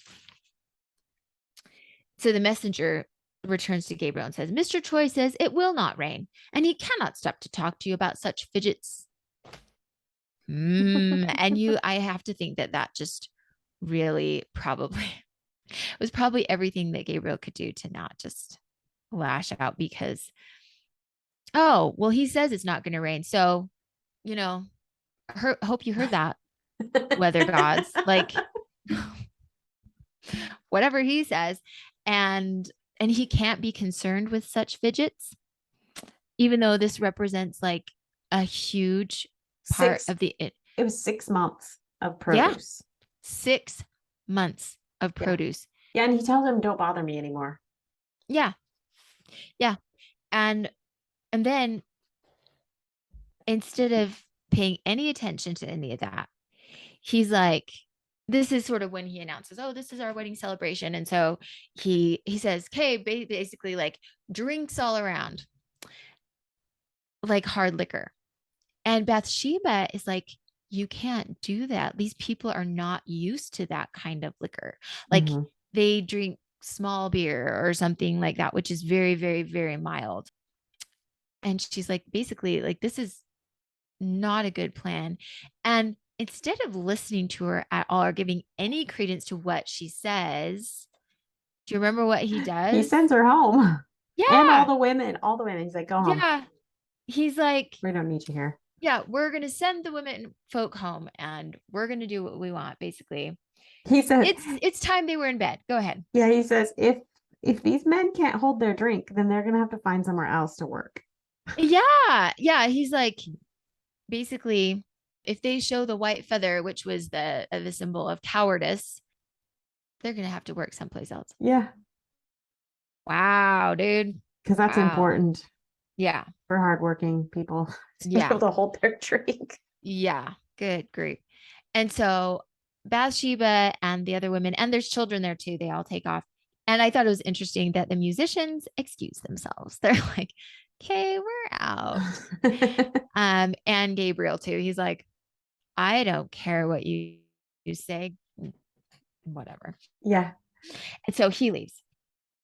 So the messenger returns to Gabriel and says, Mr. Troy says it will not rain, and he cannot stop to talk to you about such fidgets. And I have to think that just really was probably everything that Gabriel could do to not just lash out, because, oh, well, he says it's not going to rain. So, hope you heard that, weather gods, like whatever he says. And he can't be concerned with such fidgets, even though this represents like a huge part of it was 6 months of produce. 6 months of produce. Yeah. And he tells him, don't bother me anymore. Yeah. And then instead of paying any attention to any of that, he's like, this is sort of when he announces, oh, this is our wedding celebration. And so he says, okay, basically like drinks all around, like hard liquor. And Bathsheba is like, you can't do that. These people are not used to that kind of liquor. Like they drink small beer or something like that, which is very, very, very mild. And she's like, basically, like, this is not a good plan. And instead of listening to her at all or giving any credence to what she says, do you remember what he does? He sends her home. Yeah. And all the women. He's like, go home. Yeah. He's like, we don't need you here. Yeah, we're going to send the women folk home and we're going to do what we want, basically. He says, it's time they were in bed. Go ahead. Yeah, he says, if these men can't hold their drink, then they're going to have to find somewhere else to work. Yeah. He's like, basically, if they show the white feather, which was the symbol of cowardice, they're going to have to work someplace else. Yeah. Wow, dude. Because that's important. Yeah. For hardworking people to be able to hold their drink. Yeah. Good grief. And so Bathsheba and the other women, and there's children there too, they all take off. And I thought it was interesting that the musicians excuse themselves. They're like, okay, we're out. And Gabriel too. He's like, I don't care what you say. Whatever. Yeah. And so he leaves.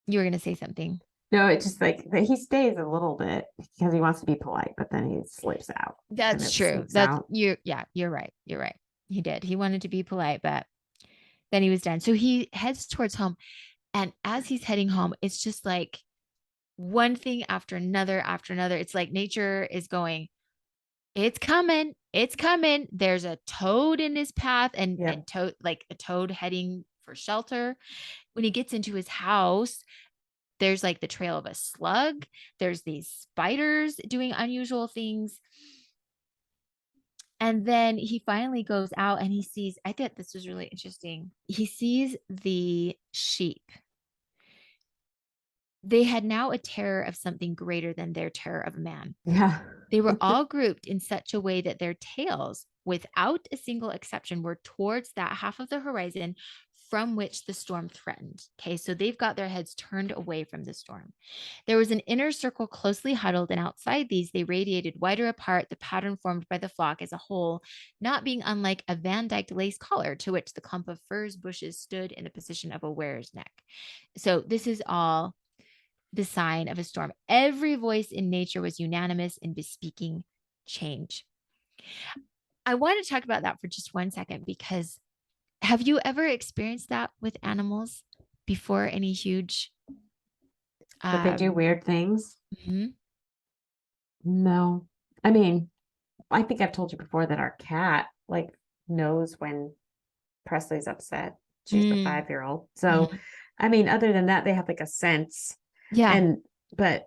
You were going to say something. No, it's just like he stays a little bit because he wants to be polite, but then he slips out, kind That's of true. sneaks That's out. you. Yeah, you're right. You're right. He did. He wanted to be polite, but then he was done. So he heads towards home. And as he's heading home, it's just like one thing after another after another. It's like nature is going, it's coming. It's coming. There's a toad in his path and Yep. toad like a toad heading for shelter. When he gets into his house, there's like the trail of a slug. There's these spiders doing unusual things. And then he finally goes out and he sees, I thought this was really interesting. He sees the sheep. They had now a terror of something greater than their terror of a man. Yeah. They were all grouped in such a way that their tails, without a single exception, were towards that half of the horizon from which the storm threatened. Okay, so they've got their heads turned away from the storm. There was an inner circle closely huddled, and outside these, they radiated wider apart, the pattern formed by the flock as a whole, not being unlike a Van Dyke lace collar to which the clump of furze bushes stood in the position of a wearer's neck. So, this is all the sign of a storm. Every voice in nature was unanimous in bespeaking change. I want to talk about that for just 1 second because have you ever experienced that with animals before any huge That they do um weird things. mhm. No. I mean, I think I've told you before that our cat like knows when Presley's upset. She's the Mm, 5-year-old. So, mhm. I mean, other than that, they have like a sense. Yeah, And, but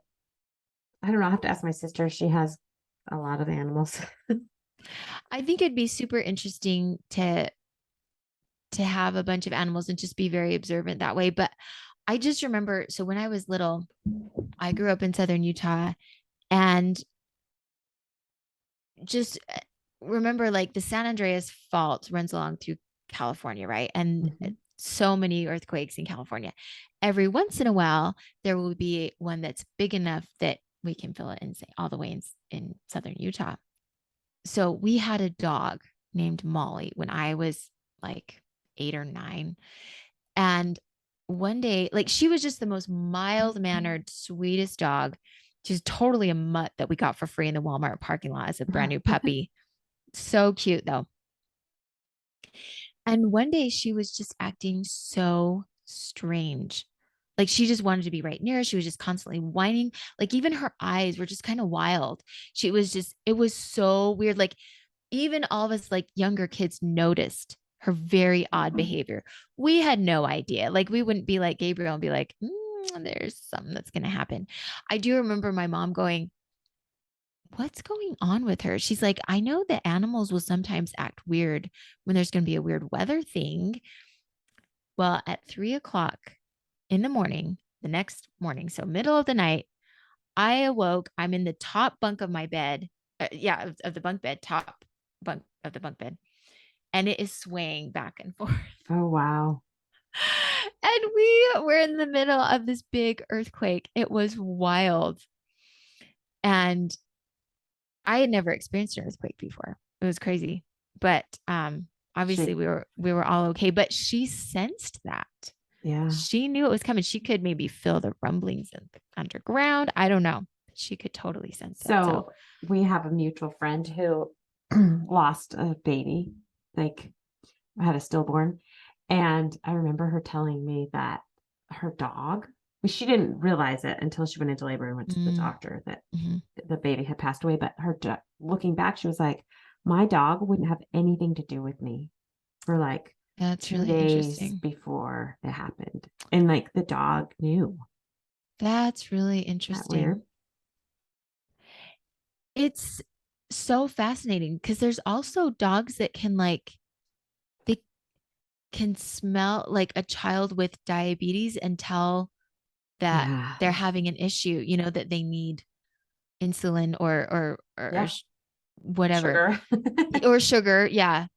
I don't know. I have to ask my sister. She has a lot of animals. I think it'd be super interesting to have a bunch of animals and just be very observant that way. But I just remember, so when I was little, I grew up in southern Utah and just remember like the San Andreas Fault runs along through California, right? And Mhm. so many earthquakes in California. Every once in a while, there will be one that's big enough that we can feel it in say, all the way in southern Utah. So we had a dog named Molly when I was like 8 or 9. And one day, like she was just the most mild mannered, sweetest dog. She's totally a mutt that we got for free in the Walmart parking lot as a brand new puppy. So cute though. And one day she was just acting so strange. Like she just wanted to be right near us. She was just constantly whining. Like even her eyes were just kind of wild. She was just, it was so weird. Like even all of us like younger kids noticed her very odd behavior. We had no idea. Like we wouldn't be like Gabriel and be like, there's something that's going to happen. I do remember my mom going, what's going on with her? She's like, I know that animals will sometimes act weird when there's going to be a weird weather thing. Well, at 3 o'clock in the morning, the next morning, so middle of the night, I awoke. I'm in the top bunk of my bed. Yeah, of the bunk bed, top bunk of the bunk bed. And it is swaying back and forth. Oh, wow. And we were in the middle of this big earthquake. It was wild. And I had never experienced an earthquake before. It was crazy. But obviously She, we were all okay. But she sensed that. yeah. She knew it was coming. She could maybe feel the rumblings in the underground. I don't know. She could totally sense it. So So we have a mutual friend who lost a baby, like had a stillborn. And I remember her telling me that her dog, well, she didn't realize it until she went into labor and went to the mm, doctor that mhm. the baby had passed away. But looking back, she was like, my dog wouldn't have anything to do with me for like That's two really days interesting. before it happened. And like the dog knew. That's really Isn't that interesting. weird? It's so fascinating because there's also dogs that can like they can smell like a child with diabetes and tell that Yeah. they're having an issue, that they need insulin or Yeah. whatever Sugar. or sugar. Yeah.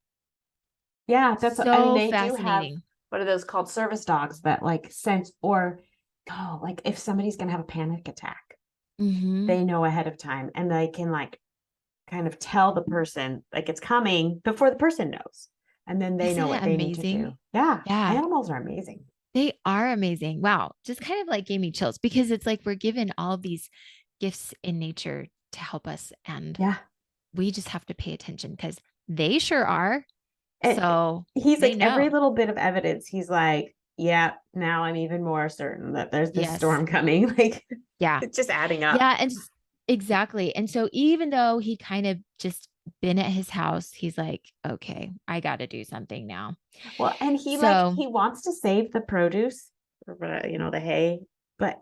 Yeah, I mean, So they do have, fascinating. what are those called? Service dogs that like sense or, oh, like if somebody's going to have a panic attack, Hmm. they know ahead of time and they can like kind of tell the person like it's coming before the person knows. And then they Isn't know it what they need to amazing? do. Yeah, Yeah. animals are amazing. They are amazing. Wow. Just kind of like gave me chills because it's like we're given all these gifts in nature to help us. And Yeah. we just have to pay attention because they sure are. And So he's they like, every know. little bit of evidence, he's like, yeah, now I'm even more certain that there's this Yes. storm coming. Like, Yeah. it's just adding up. Yeah. And exactly. And so even though he kind of just been at his house, he's like, okay, I got to do something now. Well, and So he wants to save the produce, or the hay, but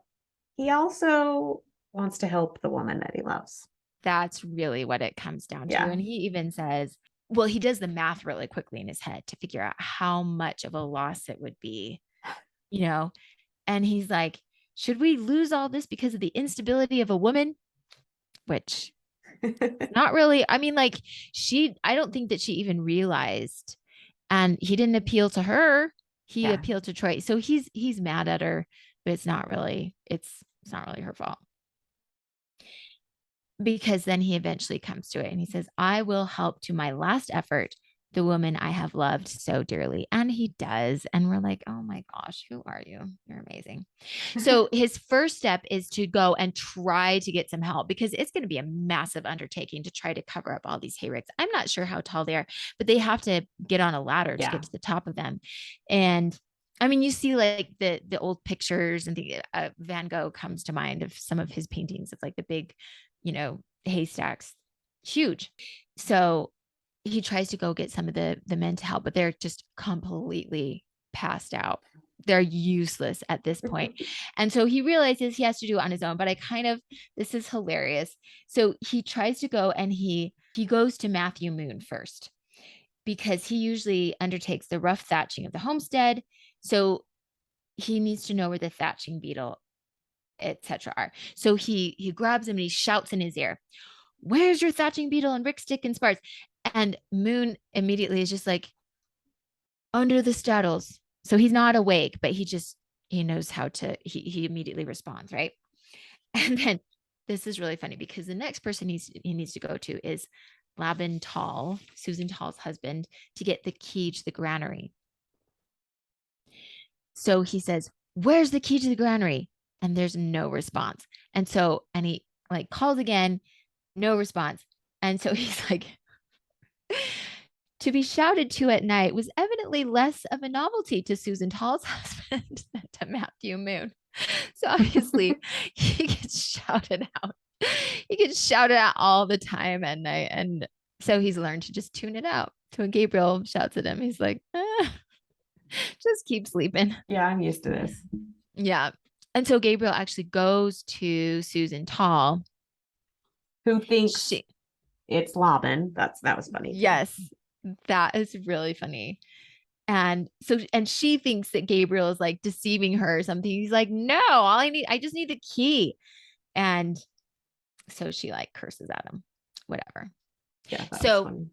he also wants to help the woman that he loves. that's really what it comes down to. Yeah. And he even says, well, he does the math really quickly in his head to figure out how much of a loss it would be, you know? And he's like, should we lose all this because of the instability of a woman? Which not really. I mean, like, I don't think that she even realized. And he didn't appeal to her. He Yeah. appealed to Troy. So he's mad at her, but it's not really her fault. Because then he eventually comes to it and he says, I will help to my last effort the woman I have loved so dearly. And he does. And we're like, oh my gosh, who are you? You're amazing. So his first step is to go and try to get some help because it's going to be a massive undertaking to try to cover up all these hay ricks. I'm not sure how tall they are, but they have to get on a ladder to Yeah. get to the top of them. And I mean, you see like the old pictures and Van Gogh comes to mind of some of his paintings. It's like the big, haystacks, huge. So he tries to go get some of the men to help, but they're just completely passed out. They're useless at this point. And so he realizes he has to do it on his own, but this is hilarious. So he tries to go and he goes to Matthew Moon first because he usually undertakes the rough thatching of the homestead. So he needs to know where the thatching beetle, etc. are. So he grabs him and he shouts in his ear, where's your thatching beetle and rickstick and spars? And Moon immediately is just like, under the staddles. So he's not awake, but he knows how to, he immediately responds, right? And then this is really funny because the next person he needs to go to is Laban Tall, Susan Tall's husband, to get the key to the granary. So he says, where's the key to the granary? And there's no response. And he like calls again, no response. And so he's like, to be shouted to at night was evidently less of a novelty to Susan Tall's husband than to Matthew Moon. So obviously he gets shouted out. He gets shouted at all the time at night. And so he's learned to just tune it out. So when Gabriel shouts at him, he's like, just keep sleeping. Yeah, I'm used to this. Yeah. And so Gabriel actually goes to Susan Tall, who thinks it's Laban. That was funny. Yes, that is really funny. And she thinks that Gabriel is like deceiving her or something. He's like, no, I just need the key. And so she like curses at him, whatever. Yeah. So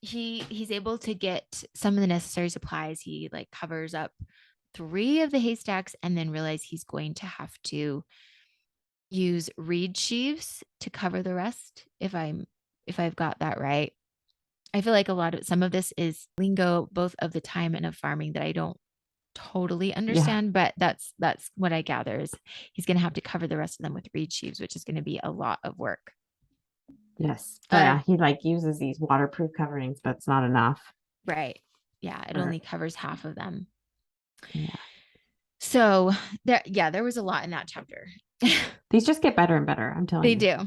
he's able to get some of the necessary supplies. He like covers up 3 of the haystacks and then realize he's going to have to use reed sheaves to cover the rest. If I've got that right. I feel like some of this is lingo, both of the time and of farming, that I don't totally understand, but that's what I gather is he's going to have to cover the rest of them with reed sheaves, which is going to be a lot of work. Yes. Yeah. He like uses these waterproof coverings, but it's not enough. Right. Yeah. It only covers half of them. Yeah. So there was a lot in that chapter. These just get better and better. I'm telling you. They do.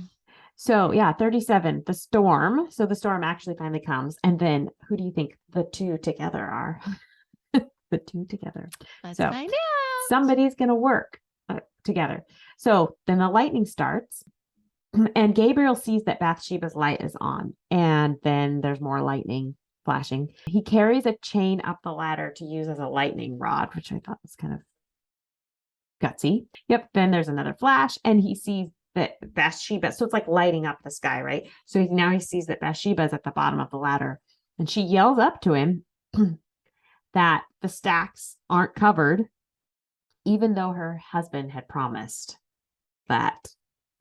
So 37, the storm. So the storm actually finally comes. And then who do you think the 2 together are? The 2 together. Let's find out. Somebody's going to work together. So then the lightning starts and Gabriel sees that Bathsheba's light is on. And then there's more lightning flashing. He carries a chain up the ladder to use as a lightning rod, which I thought was kind of gutsy. Yep. Then there's another flash and he sees that Bathsheba, so it's like lighting up the sky, right? So now he sees that Bathsheba is at the bottom of the ladder and she yells up to him that the stacks aren't covered, even though her husband had promised that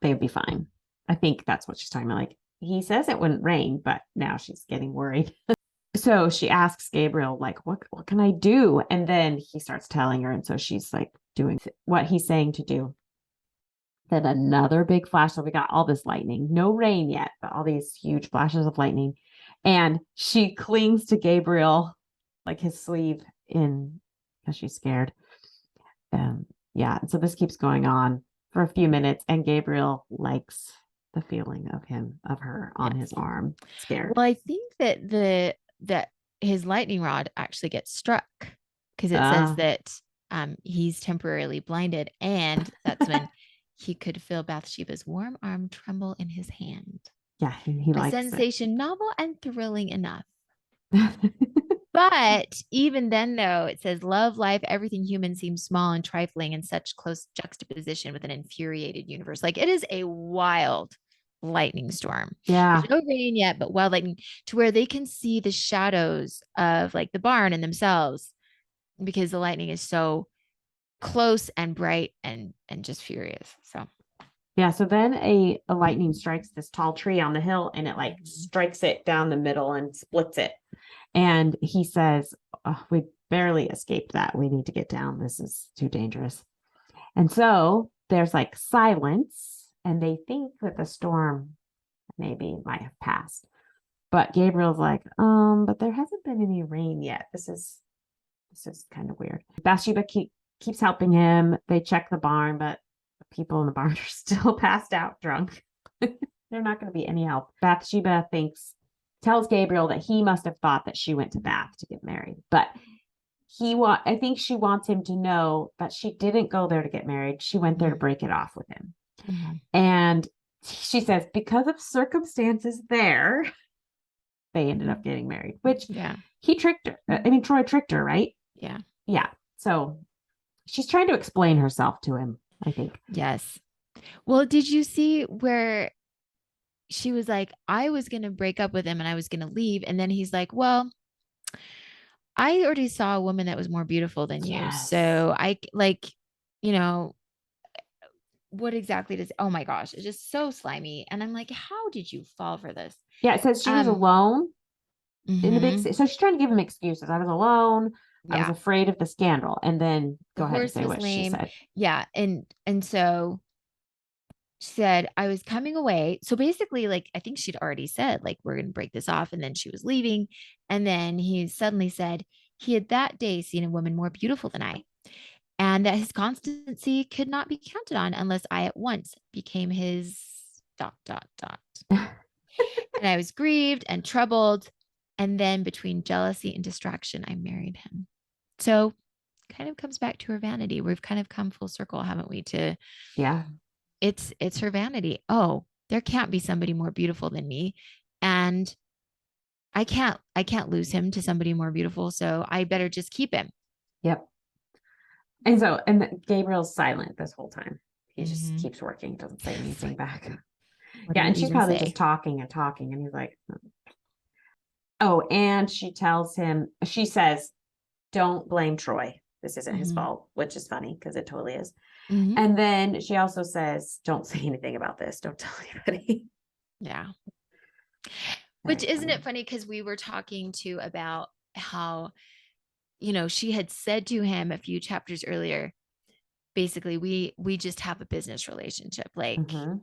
they'd be fine. I think that's what she's talking about. Like, he says it wouldn't rain, but now she's getting worried. so she asks Gabriel, like, what can I do? And then he starts telling her. And so she's like doing what he's saying to do. Then another big flash. So we got all this lightning, no rain yet, but all these huge flashes of lightning. And she clings to Gabriel, like his sleeve, in because she's scared. Yeah. So this keeps going on for a few minutes, and Gabriel likes the feeling of her on his arm, scared. Well, I think that that his lightning rod actually gets struck because it says that he's temporarily blinded, and that's when he could feel Bathsheba's warm arm tremble in his hand. Yeah, he A likes sensation novel and thrilling enough. But even then, though, it says love, life, everything human seems small and trifling in such close juxtaposition with an infuriated universe. Like it is a wild lightning storm. Yeah. There's no rain yet, but wild lightning to where they can see the shadows of like the barn and themselves because the lightning is so close and bright and just furious. So Yeah. So then a lightning strikes this tall tree on the hill, and it like strikes it down the middle and splits it. And he says, oh, we barely escaped that. We need to get down. This is too dangerous. And so there's like silence, and they think that the storm maybe might have passed. But Gabriel's like, but there hasn't been any rain yet. This is kind of weird. Bathsheba keeps helping him. They check the barn, but the people in the barn are still passed out drunk. They're not going to be any help. Bathsheba tells Gabriel that he must have thought that she went to Bath to get married, but I think she wants him to know that she didn't go there to get married. She went there to break it off with him. And she says, because of circumstances there, they ended up getting married, which he tricked her. I mean, Troy tricked her, right? Yeah. Yeah. So she's trying to explain herself to him, I think. Yes. Well, did you see where she was like, I was going to break up with him and I was going to leave. And then he's like, well, I already saw a woman that was more beautiful than you. Yes. So I like, you know, what exactly does, oh my gosh, it's just so slimy. And I'm like, how did you fall for this? Yeah. It says she was alone in the big city. So she's trying to give him excuses. I was alone. I was afraid of the scandal. And then go ahead and say what she said. Yeah. And so she said, I was coming away. So basically, like, I think she'd already said, like, we're going to break this off. And then she was leaving. And then he suddenly said he had that day seen a woman more beautiful than I, and that his constancy could not be counted on unless I at once became his ... And I was grieved and troubled. And then between jealousy and distraction, I married him. So kind of comes back to her vanity. We've kind of come full circle, haven't we? It's her vanity. Oh, there can't be somebody more beautiful than me. And I can't lose him to somebody more beautiful. So I better just keep him. Yep. And Gabriel's silent this whole time. He just keeps working, doesn't say anything back. Yeah, and she's probably just talking and talking, and he's like, oh, and she says, don't blame Troy. This isn't his fault, which is funny because it totally is. And then she also says, don't say anything about this. Don't tell anybody. Yeah. Which isn't it funny? Because we were talking too about how, she had said to him a few chapters earlier, basically, we just have a business relationship. Like,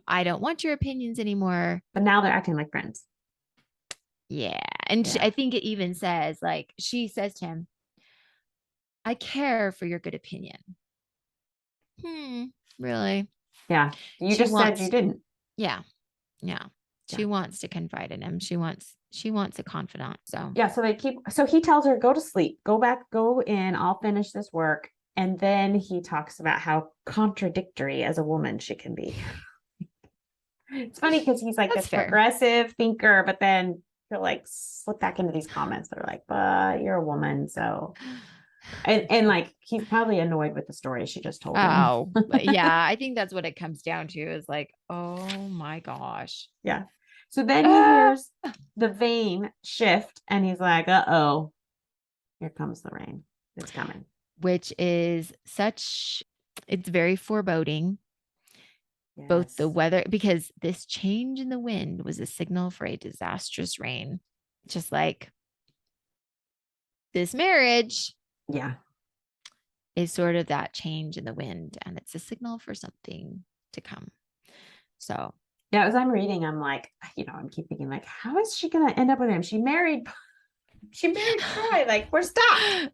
I don't want your opinions anymore. But now they're acting like friends. Yeah. And I think it even says, like, she says to him, I care for your good opinion. Really? Yeah. You just said you didn't. Yeah. Yeah. She wants to confide in him. She wants a confidant. So yeah. So he tells her, go to sleep, go in, I'll finish this work. And then he talks about how contradictory as a woman she can be. It's funny because he's like this progressive thinker, but then he'll like slip back into these comments that are like, but you're a woman. So, and like, he's probably annoyed with the story she just told him. Oh, yeah. I think that's what it comes down to is like, oh my gosh. Yeah. So then he hears the vein shift and he's like, uh-oh, here comes the rain. It's coming. Which is it's very foreboding. Yes. Both the weather, because this change in the wind was a signal for a disastrous rain. Just like this marriage Yeah. is sort of that change in the wind, and it's a signal for something to come. So Yeah, as I'm reading, I'm like, I'm keep thinking like, how is she gonna end up with him? She married Troy. Like, we're stopped.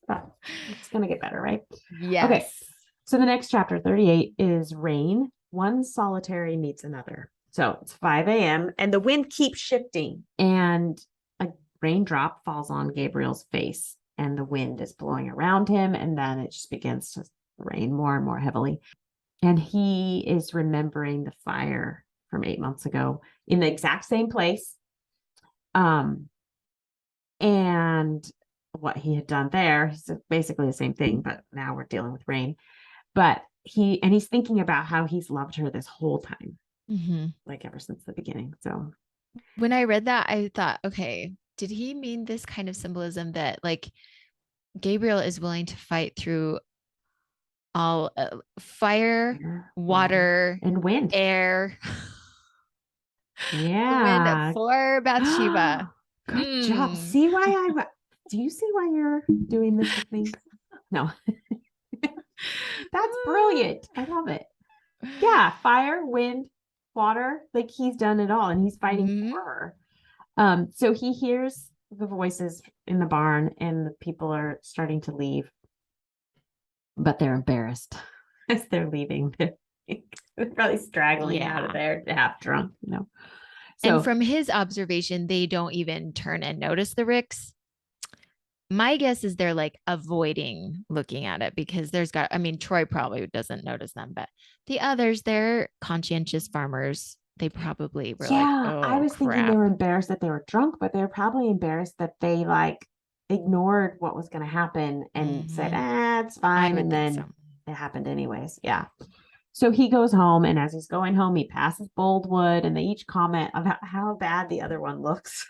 But it's gonna get better, right? Okay. yes. So the next chapter, 38, is rain. One solitary meets another. So it's 5 a.m. and the wind keeps shifting, and a raindrop falls on Gabriel's face, and the wind is blowing around him, and then it just begins to rain more and more heavily. And he is remembering the fire from 8 months ago in the exact same place. And what he had done there is basically the same thing, but now we're dealing with rain. But he's thinking about how he's loved her this whole time, like ever since the beginning. So when I read that, I thought, okay, did he mean this kind of symbolism that like Gabriel is willing to fight through all fire, water, and wind. air, the wind Yeah. for Bathsheba? Good job. See why do you see why you're doing this with me? No. That's brilliant. I love it. Yeah, fire, wind, water, like he's done it all and he's fighting for her. So he hears the voices in the barn and the people are starting to leave, but they're embarrassed as they're leaving. They're probably straggling out of there, half drunk, So, and from his observation, they don't even turn and notice the ricks. My guess is they're like avoiding looking at it because Troy probably doesn't notice them, but the others, they're conscientious farmers. They probably were like, oh, I was thinking they were embarrassed that they were drunk, but they're probably embarrassed that they like ignored what was going to happen and said, it's fine. And then it happened anyways. Yeah. So he goes home, and as he's going home, he passes Boldwood, and they each comment about how bad the other one looks.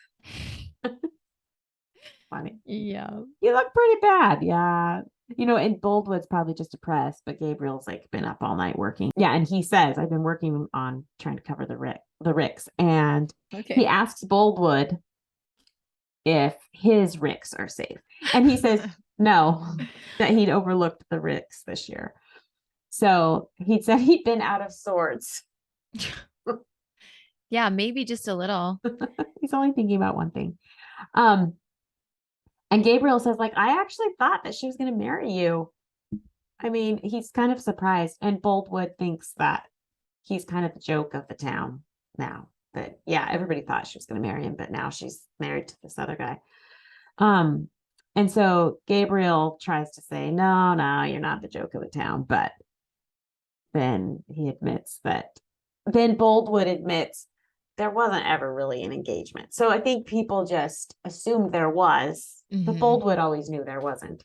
Funny. Yeah. You look pretty bad. Yeah. And Boldwood's probably just depressed, but Gabriel's like been up all night working. Yeah. And he says, I've been working on trying to cover the ricks. And he asks Boldwood if his ricks are safe. And he says, no, that he'd overlooked the ricks this year. So he said he'd been out of sorts. Yeah, maybe just a little. He's only thinking about one thing. And Gabriel says, like, I actually thought that she was going to marry you. I mean, he's kind of surprised. And Boldwood thinks that he's kind of the joke of the town now. That, yeah, everybody thought she was going to marry him, but now she's married to this other guy. And so Gabriel tries to say, no, you're not the joke of the town. But then Boldwood admits there wasn't ever really an engagement. So I think people just assumed there was, but Boldwood always knew there wasn't.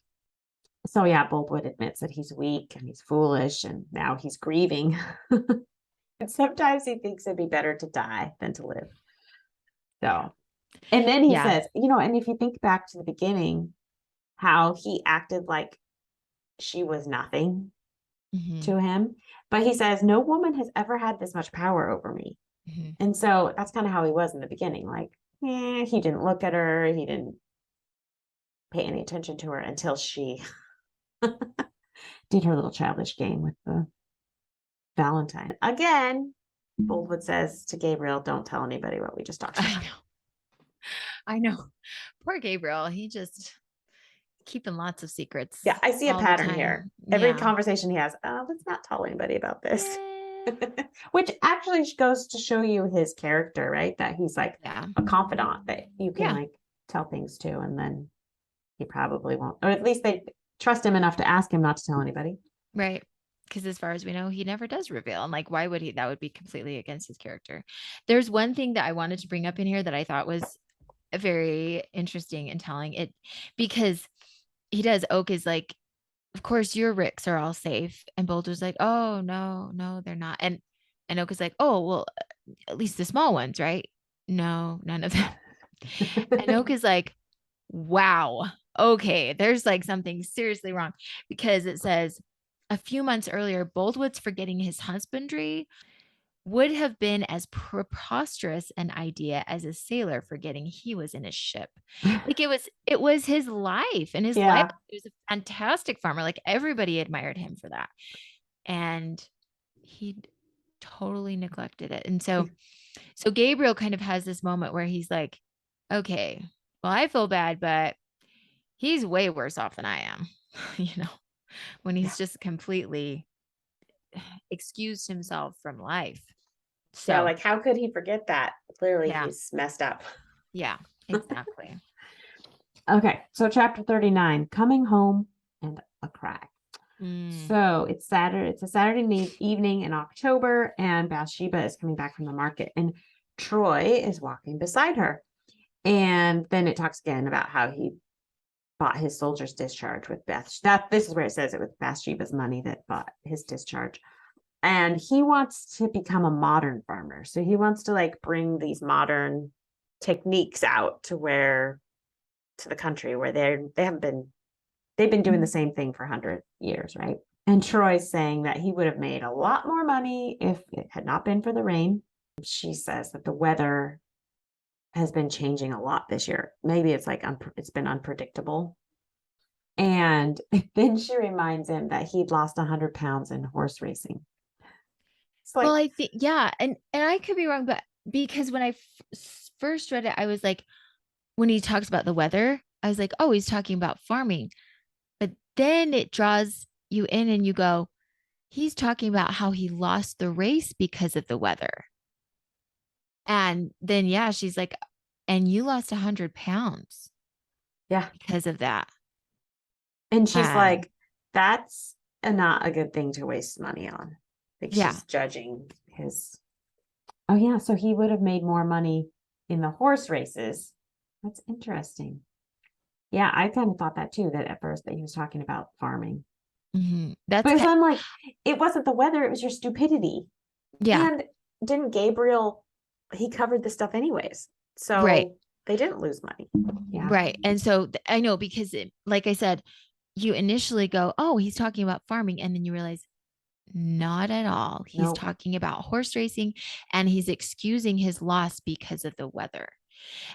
So yeah, Boldwood admits that he's weak and he's foolish and now he's grieving. And sometimes he thinks it'd be better to die than to live. So, and then he says, and if you think back to the beginning, how he acted like she was nothing to him. But he says, no woman has ever had this much power over me. And so that's kind of how he was in the beginning. Like, he didn't look at her. He didn't pay any attention to her until she did her little childish game with the Valentine. Again, Boldwood says to Gabriel, don't tell anybody what we just talked about. I know. Poor Gabriel. He just keeping lots of secrets. Yeah, I see a pattern here. Every conversation he has, let's not tell anybody about this. Which actually goes to show you his character, right? That he's like a confidant that you can like tell things to, and then he probably won't, or at least they trust him enough to ask him not to tell anybody. Right. Because as far as we know, he never does reveal. And like, why would he? That would be completely against his character. There's one thing that I wanted to bring up in here that I thought was very interesting in telling it, because he does. Oak is like, of course, your ricks are all safe. And Boulder's like, oh, no, they're not. And Oak is like, oh, well, at least the small ones, right? No, none of them. And Oak is like, wow, okay, there's like something seriously wrong, because it says a few months earlier, Boldwood's forgetting his husbandry would have been as preposterous an idea as a sailor forgetting he was in a ship. Like it was his life, and his life, Yeah. he was a fantastic farmer. Like everybody admired him for that. And he totally neglected it. And so Gabriel kind of has this moment where he's like, okay, well, I feel bad, but he's way worse off than I am, when Yeah. he's just completely excused himself from life. Yeah. So, Like, how could he forget that? Clearly, yeah, he's messed up. yeah, exactly. Okay. So, chapter 39, coming home and a crack. Mm. So it's Saturday. It's a Saturday evening in October, and Bathsheba is coming back from the market, and Troy is walking beside her. And then it talks again about how he bought his soldier's discharge with this is where it says it with Bathsheba's money that bought his discharge. And he wants to become a modern farmer. So he wants to like bring these modern techniques out to the country where they've been doing the same thing for 100 years, right? And Troy's saying that he would have made a lot more money if it had not been for the rain. She says that the weather has been changing a lot this year. Maybe it's like it's been unpredictable. And then she reminds him that he'd lost 100 pounds in horse racing. It's Well, like, I think, yeah, and I could be wrong, but because when I first read it, I was like, when he talks about the weather, I was like, oh, he's talking about farming. But then it draws you in, and you go, he's talking about how he lost the race because of the weather. And then, yeah, she's like, and you lost 100 pounds yeah. because of that. And she's Um, like, that's not a good thing to waste money on. Like yeah. she's judging his. Oh, yeah. So he would have made more money in the horse races. That's interesting. Yeah, I kind of thought that too, that at first that he was talking about farming. That's Because kind. I'm like, it wasn't the weather, it was your stupidity. Yeah. And didn't Gabriel, he covered the stuff anyways. Right. So they didn't lose money. Yeah. Right. And so I know, because like I said, you initially go, oh, he's talking about farming. And then you realize, not at all. He's Nope. talking about horse racing, and he's excusing his loss because of the weather.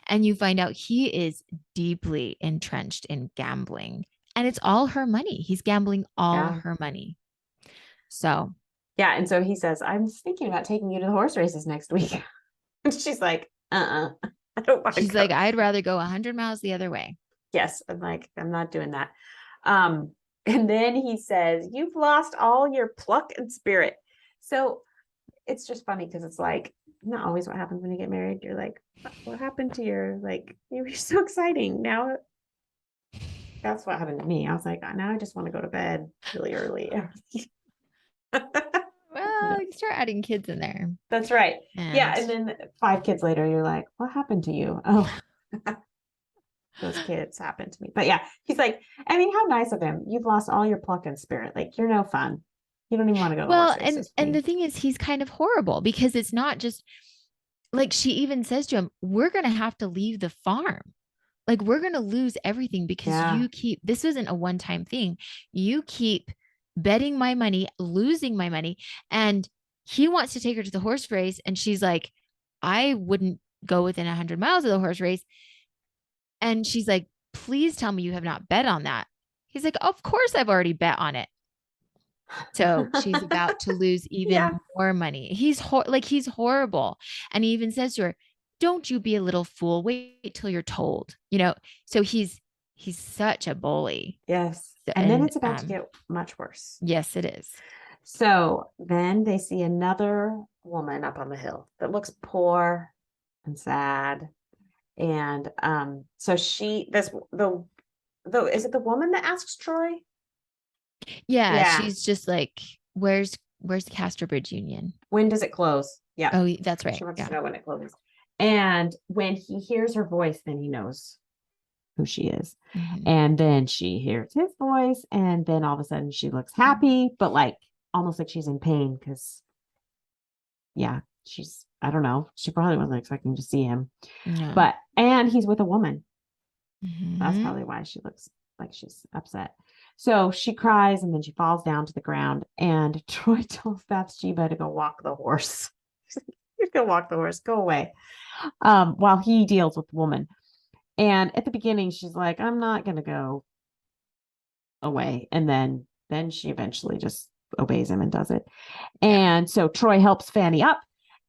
And you find out he is deeply entrenched in gambling, and it's all her money. He's gambling all Yeah. her money. So Yeah. And so he says, I'm thinking about taking you to the horse races next week. And she's like, I don't want to she's like, go. I'd rather go 100 miles the other way. Yes. I'm like, I'm not doing that. And then he says, you've lost all your pluck and spirit. So it's just funny because it's like not always what happens when you get married. You're like, what happened to your like you were so exciting. Now that's what happened to me. I was like, now I just want to go to bed really early. Well, you start adding kids in there. That's right. Yeah. And And then 5 kids later, you're like, what happened to you? Oh, those kids happened to me. But yeah, he's like, I mean, how nice of him. You've lost all your pluck and spirit. Like you're no fun. You don't even want to go to horse well, and races with and me. the thing is, he's kind of horrible, because it's not just like, she even says to him, we're going to have to leave the farm. Like, we're going to lose everything because Yeah. this isn't a one-time thing. You keep betting my money, losing my money. And he wants to take her to the horse race. And she's like, I wouldn't go within 100 miles of the horse race. And she's like, please tell me you have not bet on that. He's like, of course I've already bet on it. So she's about to lose Yeah. even more money. He's horrible. And he even says to her, don't you be a little fool. Wait till you're told, So he's such a bully. Yes. So, And then and it's about to get much worse. yes, it is. So then they see another woman up on the hill that looks poor and sad. And so she this the is it the woman that asks Troy? Yeah, Yeah. she's just like, where's the Casterbridge Union? When does it close? Yeah. Oh, that's right. She wants Yeah. to know when it closes. And when he hears her voice, then he knows who she is. Mhm. And then she hears his voice, and then all of a sudden she looks happy, but like almost like she's in pain because yeah, I don't know, she probably wasn't expecting to see him. No. And he's with a woman. That's Mhm. probably why she looks like she's upset. So she cries and then she falls down to the ground. And Troy tells Bathsheba to go walk the horse. You're gonna walk the horse, go away. While he deals with the woman. And at the beginning, she's like, I'm not gonna go away. And then she eventually just obeys him and does it. Yeah. And so Troy helps Fanny up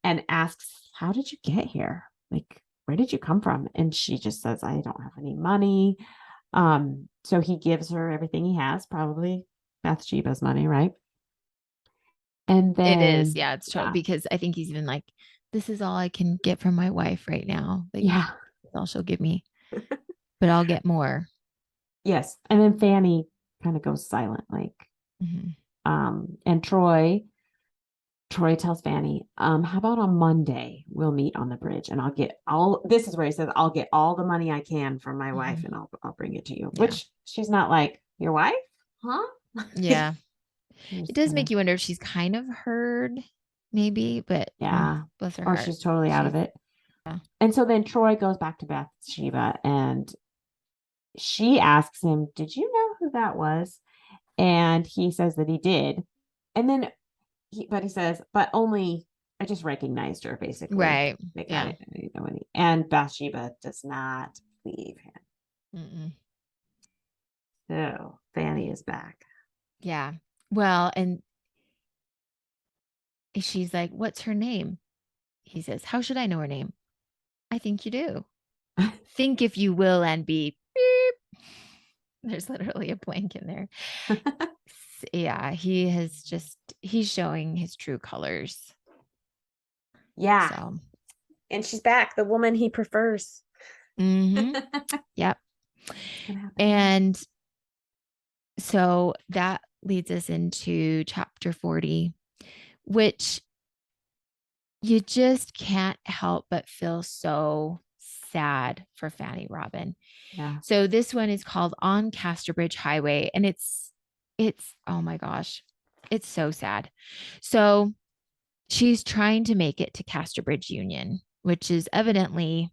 and asks, how did you get here? Like, where did you come from? And she just says, I don't have any money. So he gives her everything he has, probably Bathsheba's money, right? And It is. then, Yeah, it's totally yeah, because I think he's even like, this is all I can get from my wife right now. Like, yeah, that's all she'll give me, but I'll get more. yes. And then Fanny kind of goes silent, like, Mhm. and Troy tells Fanny, how about on Monday we'll meet on the bridge and this is where he says, I'll get all the money I can from my wife Mhm. and I'll bring it to you. Yeah. Which she's not like, your wife? Huh? Yeah. It Just does kind of, make you wonder if she's kind of heard, maybe, but yeah. bless her Or heart. she's totally out She's, of it. yeah. And so then Troy goes back to Bathsheba and she asks him, did you know who that was? And he says that he did. And then but he says, but only I just recognized her basically. Right. Like Yeah. I didn't know any. And Bathsheba does not believe him. Mm-mm. So Fanny is back. Yeah. Well, and she's like, what's her name? He says, how should I know her name? I think you do. Think if you will and be beep. There's literally a blank in there. Yeah, he's showing his true colors. Yeah. So, And she's back, the woman he prefers. mm-hmm. Yep. And so that leads us into chapter 40, which you just can't help but feel so sad for Fanny Robin. Yeah. So this one is called On Casterbridge Highway, and it's oh my gosh, it's so sad. So she's trying to make it to Casterbridge Union, which is evidently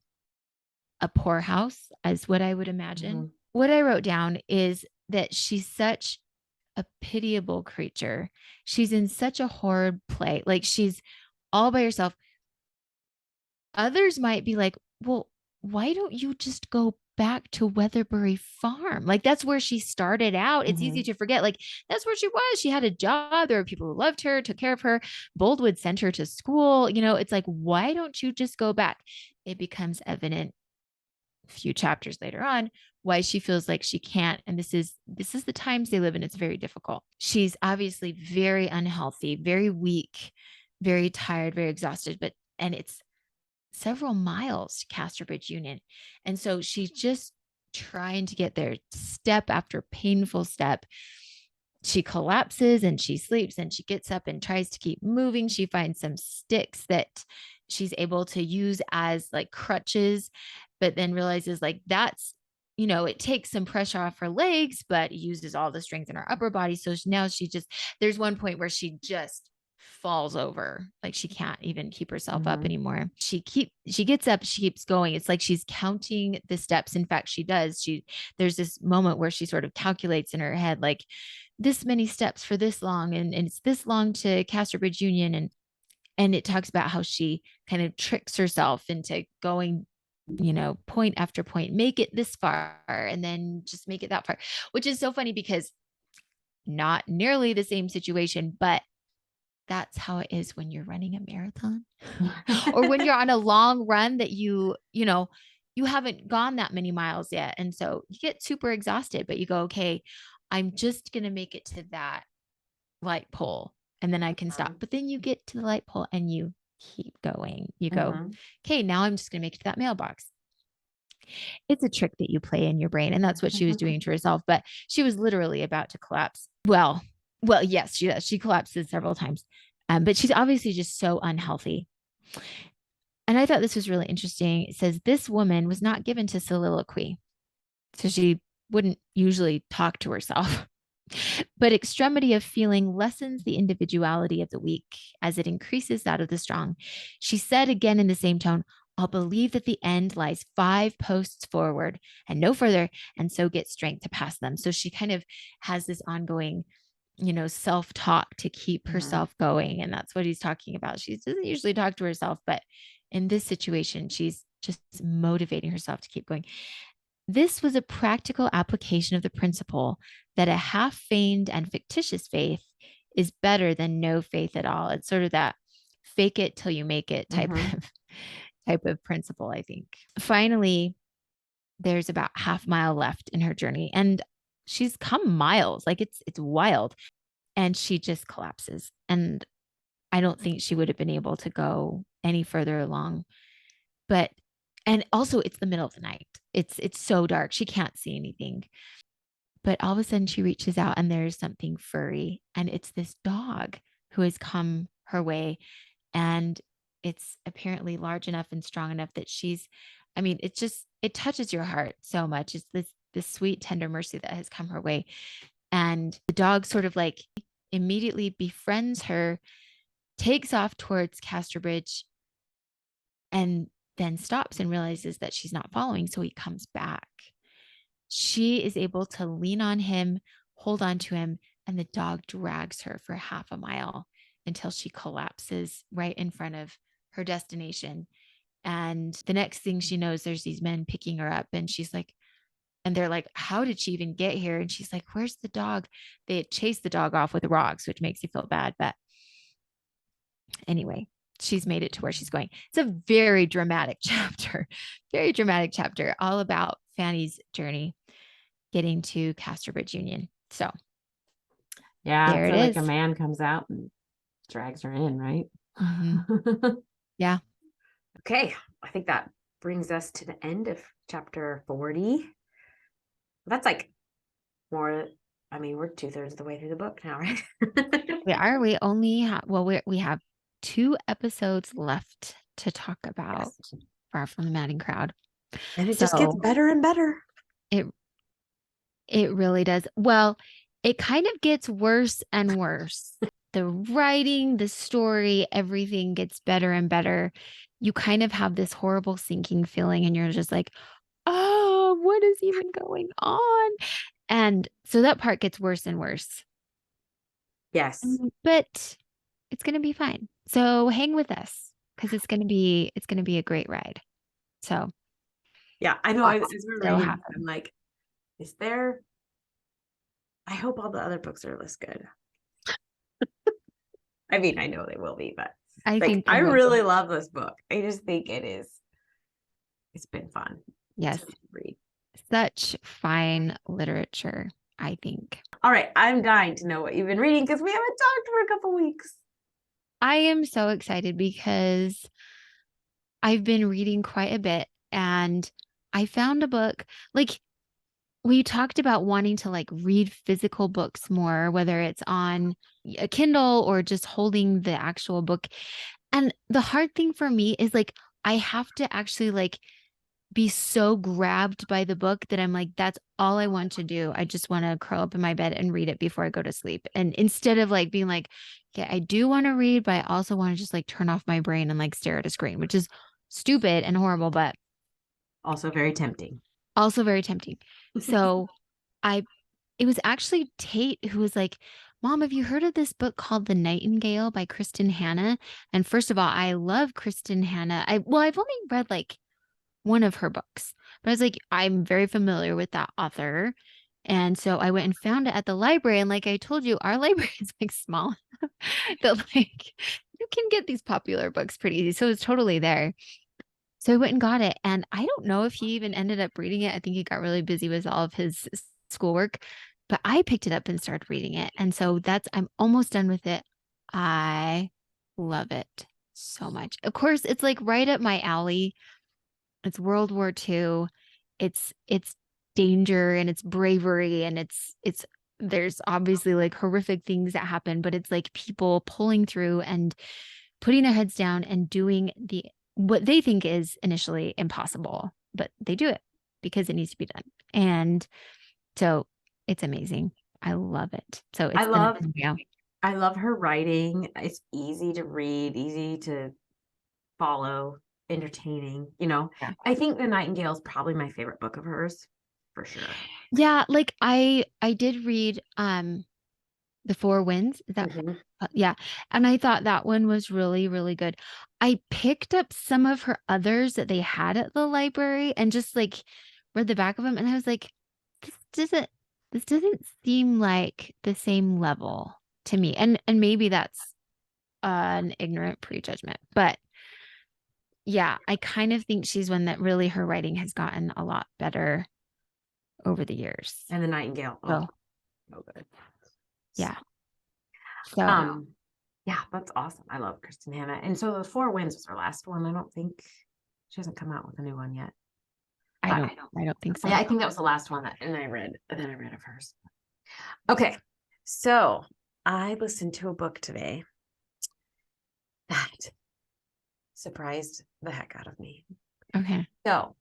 a poorhouse, as what I would imagine. Mm-hmm. What I wrote down is that she's such a pitiable creature. She's in such a horrid plight. Like she's all by herself. Others might be like, well, why don't you just go back to Weatherbury Farm? Like that's where she started out. It's easy Mm-hmm. to forget. Like that's where she was. She had a job. There were people who loved her, took care of her. Boldwood sent her to school. It's like, why don't you just go back? It becomes evident a few chapters later on why she feels like she can't. And this is the times they live in. It's very difficult. She's obviously very unhealthy, very weak, very tired, very exhausted, and it's several miles to Casterbridge Union. And so she's just trying to get there step after painful step. She collapses and she sleeps and she gets up and tries to keep moving. She finds some sticks that she's able to use as like crutches, but then realizes like it takes some pressure off her legs, but uses all the strength in her upper body. So now there's one point where she just falls over, like she can't even keep herself up Mm-hmm. anymore. She gets up, she keeps going. It's like she's counting the steps. In fact, there's this moment where she sort of calculates in her head like this many steps for this long, and it's this long to Casterbridge Union, and it talks about how she kind of tricks herself into going point after point, make it this far and then just make it that far, which is so funny because not nearly the same situation, but that's how it is when you're running a marathon or when you're on a long run that you haven't gone that many miles yet. And so you get super exhausted, but you go, okay, I'm just going to make it to that light pole and then I can stop. But then you get to the light pole and you keep going. You go, Mm-hmm. okay, now I'm just going to make it to that mailbox. It's a trick that you play in your brain. And that's what she was doing to herself. But she was literally about to collapse. Well, yes, she collapses several times. But she's obviously just so unhealthy. And I thought this was really interesting. It says this woman was not given to soliloquy. So she wouldn't usually talk to herself. But extremity of feeling lessens the individuality of the weak as it increases that of the strong. She said again in the same tone, I'll believe that the end lies 5 posts forward and no further, and so get strength to pass them. So she kind of has this ongoing self-talk to keep Mhm. herself going. And that's what he's talking about. She doesn't usually talk to herself, but in this situation, she's just motivating herself to keep going. This was a practical application of the principle that a half feigned and fictitious faith is better than no faith at all. It's sort of that fake it till you make it type Mhm. of principle, I think. Finally, there's about half mile left in her journey, and she's come miles. Like it's wild. And she just collapses. And I don't think she would have been able to go any further along. But and also it's the middle of the night. It's so dark. She can't see anything. But all of a sudden she reaches out and there's something furry. And it's this dog who has come her way. And it's apparently large enough and strong enough that it touches your heart so much. It's this sweet, tender mercy that has come her way. And the dog sort of like immediately befriends her, takes off towards Casterbridge, and then stops and realizes that she's not following. So he comes back. She is able to lean on him, hold on to him, and the dog drags her for half a mile until she collapses right in front of her destination. And the next thing she knows, there's these men picking her up, and she's like, and they're like, how did she even get here? And she's like, where's the dog? They had chased the dog off with rocks, which makes you feel bad. But anyway, she's made it to where she's going. It's a very dramatic chapter, all about Fanny's journey getting to Casterbridge Union. So Yeah. there it So like a is. man comes out and drags her in, right? Mm-hmm. Yeah. Okay. I think that brings us to the end of chapter 40. That's like more, I mean, we're 2/3 of the way through the book now, right? We are. We only have, well, we have 2 episodes left to talk about Yes. Far from the Madding Crowd. And it just gets So better and better. it it really does. Well, it kind of gets worse and worse. The writing, the story, everything gets better and better. You kind of have this horrible sinking feeling, and you're just like, oh, what is even going on? And so that part gets worse and worse. Yes. But it's going to be fine. So hang with us because it's going to be a great ride. So Yeah. I know. lots As we're still reading, I'm happen. like, is there, I hope all the other books are this good. I mean, I know they will be, but I like, think they I will. really love this book. I just think it's been fun Yes, to read. such fine literature, I think. All right. I'm dying to know what you've been reading because we haven't talked for a couple weeks. I am so excited because I've been reading quite a bit and I found a book like we talked about wanting to like read physical books more, whether it's on a Kindle or just holding the actual book. And the hard thing for me is like I have to actually like be so grabbed by the book that I'm like, that's all I want to do. I just want to curl up in my bed and read it before I go to sleep. And instead of like being like, okay, I do want to read, but I also want to just like turn off my brain and like stare at a screen, which is stupid and horrible, but Also very tempting. also very tempting. So I, it was actually Tate who was like, Mom, have you heard of this book called The Nightingale by Kristen Hanna? And first of all, I love Kristen Hanna. I've only read like one of her books. But I was like, I'm very familiar with that author. And so I went and found it at the library. And like I told you, our library is like small that like you can get these popular books pretty easy. So it's totally there. So I went and got it. And I don't know if he even ended up reading it. I think he got really busy with all of his schoolwork, but I picked it up and started reading it. And so I'm almost done with it. I love it so much. Of course, it's like right up my alley. It's World War II. It's danger and it's bravery and it's there's obviously like horrific things that happen, but it's like people pulling through and putting their heads down and doing what they think is initially impossible, but they do it because it needs to be done. And so it's amazing. I love it. So I it's been love yeah. I love her writing. It's easy to read, easy to follow, entertaining. Yeah. I think The Nightingale is probably my favorite book of hers, for sure. Yeah, like I did read The Four Winds. Is that Mhm. yeah. And I thought that one was really, really good. I picked up some of her others that they had at the library and just like read the back of them, and I was like, this doesn't this doesn't seem like the same level to me. And maybe that's an ignorant prejudgment, but yeah, I kind of think she's one that really her writing has gotten a lot better over the years. And the Nightingale. Oh, So so good. yeah. So Um, yeah, that's awesome. I love Kristen Hanna. And so the Four Winds was her last one. I don't think she hasn't come out with a new one yet. I But don't think so. yeah, I think that was the last one that and I read of hers. Okay. So I listened to a book today that surprised the heck out of me. Okay. So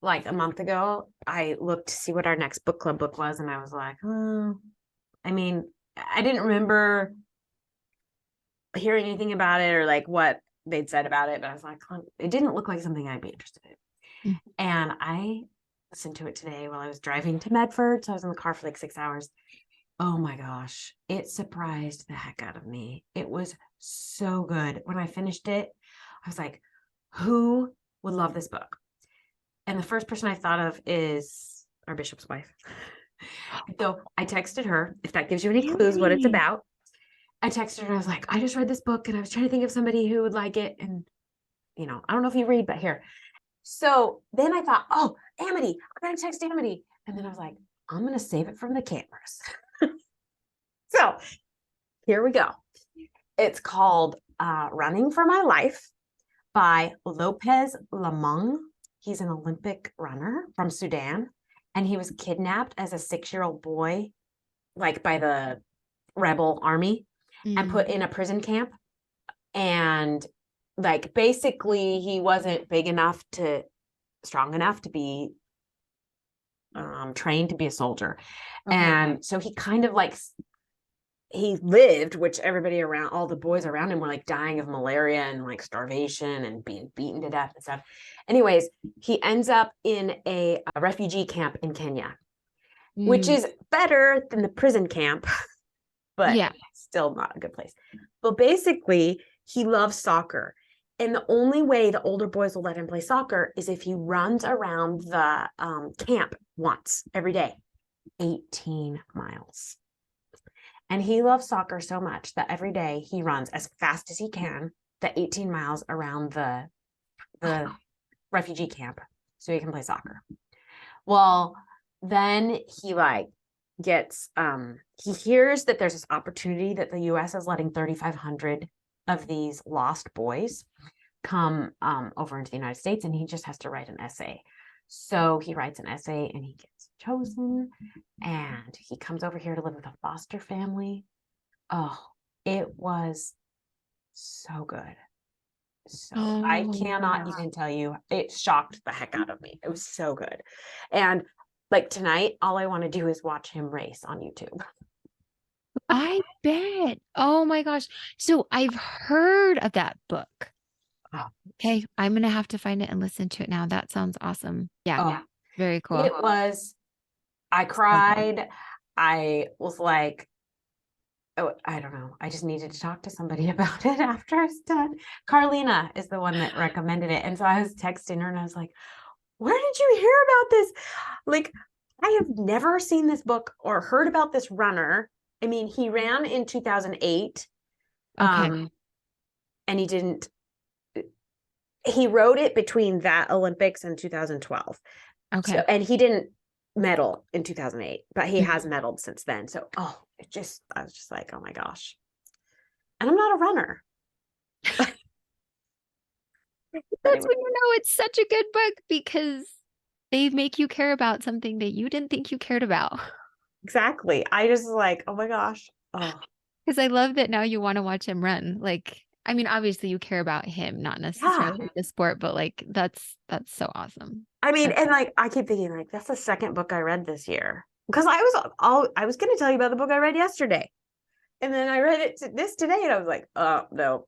like a month ago, I looked to see what our next book club book was, and I was like, oh, I mean, I didn't remember hearing anything about it or like what they'd said about it, but I was like, it didn't look like something I'd be interested in. Mm. And I listened to it today while I was driving to Medford. So I was in the car for like 6 hours. Oh my gosh, it surprised the heck out of me. It was so good. When I finished it, I was like, who would love this book? And the first person I thought of is our bishop's wife. So I texted her, if that gives you any clues what it's Really? about. I texted her and I was like, I just read this book and I was trying to think of somebody who would like it. And, you know, I don't know if you read, but here. So then I thought, oh, Amity, I'm going to text Amity. And then I was like, I'm going to save it from the cameras. So here we go. It's called Running for My Life by Lopez Lamung. He's an Olympic runner from Sudan. And he was kidnapped as a 6-year-old boy, like by the rebel army, and put in a prison camp. And like basically he wasn't strong enough to be trained to be a soldier. Okay. And so he kind of like he lived, which everybody around, all the boys around him were like dying of malaria and like starvation and being beaten to death and stuff. Anyways, he ends up in a refugee camp in Kenya, which is better than the prison camp, but yeah, still not a good place. But basically, he loves soccer. And the only way the older boys will let him play soccer is if he runs around the camp once every day, 18 miles. And he loves soccer so much that every day he runs as fast as he can the 18 miles around the refugee camp so he can play soccer. Well, then he like gets he hears that there's this opportunity that the US is letting 3,500 of these lost boys come over into the United States, and he just has to write an essay. So he writes an essay and he gets chosen, and he comes over here to live with a foster family. Oh, it was so good. So I cannot even tell you, it shocked the heck out of me. It was so good. And like tonight, all I want to do is watch him race on YouTube. I bet. Oh my gosh. So I've heard of that book. Oh. Okay, I'm gonna have to find it and listen to it now. That sounds awesome. Yeah, very cool. It was, I cried. I was like, oh, I don't know. I just needed to talk to somebody about it after I was done. Carlina is the one that recommended it. And so I was texting her and I was like, where did you hear about this? Like, I have never seen this book or heard about this runner. I mean, he ran in 2008. Okay. And he wrote it between that Olympics and 2012. Okay. So, and he didn't medal in 2008, but he has medaled since then. So, I was just like, oh my gosh. And I'm not a runner. That's when you know it's such a good book, because they make you care about something that you didn't think you cared about. Exactly. I just like, oh my gosh. Oh. Because I love that now you want to watch him run. Like, I mean, obviously you care about him, not necessarily the sport, but like that's so awesome. I mean, and like I keep thinking like that's the second book I read this year. Because I was gonna tell you about the book I read yesterday. And then I read this today and I was like, oh no,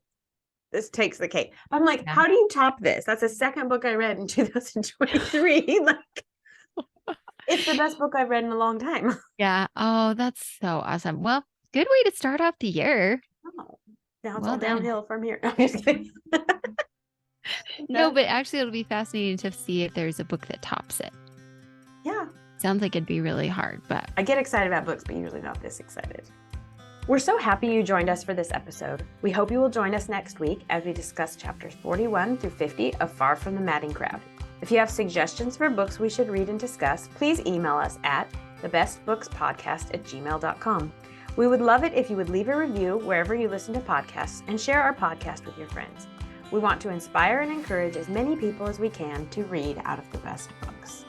this takes the cake. I'm like, how do you top this? That's the second book I read in 2023. Like, it's the best book I've read in a long time. Yeah. Oh, that's so awesome. Well, Good way to start off the year. Oh, now it's Well all done. downhill from here. I'm just kidding. No, but actually, it'll be fascinating to see if there's a book that tops it. Yeah. Sounds like it'd be really hard, but I get excited about books, but usually not this excited. We're so happy you joined us for this episode. We hope you will join us next week as we discuss chapters 41 through 50 of Far from the Madding Crowd. If you have suggestions for books we should read and discuss, please email us at thebestbookspodcast@gmail.com. We would love it if you would leave a review wherever you listen to podcasts and share our podcast with your friends. We want to inspire and encourage as many people as we can to read out of the best books.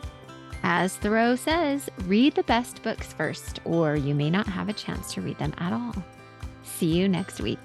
as Thoreau says, read the best books first, or you may not have a chance to read them at all. See you next week.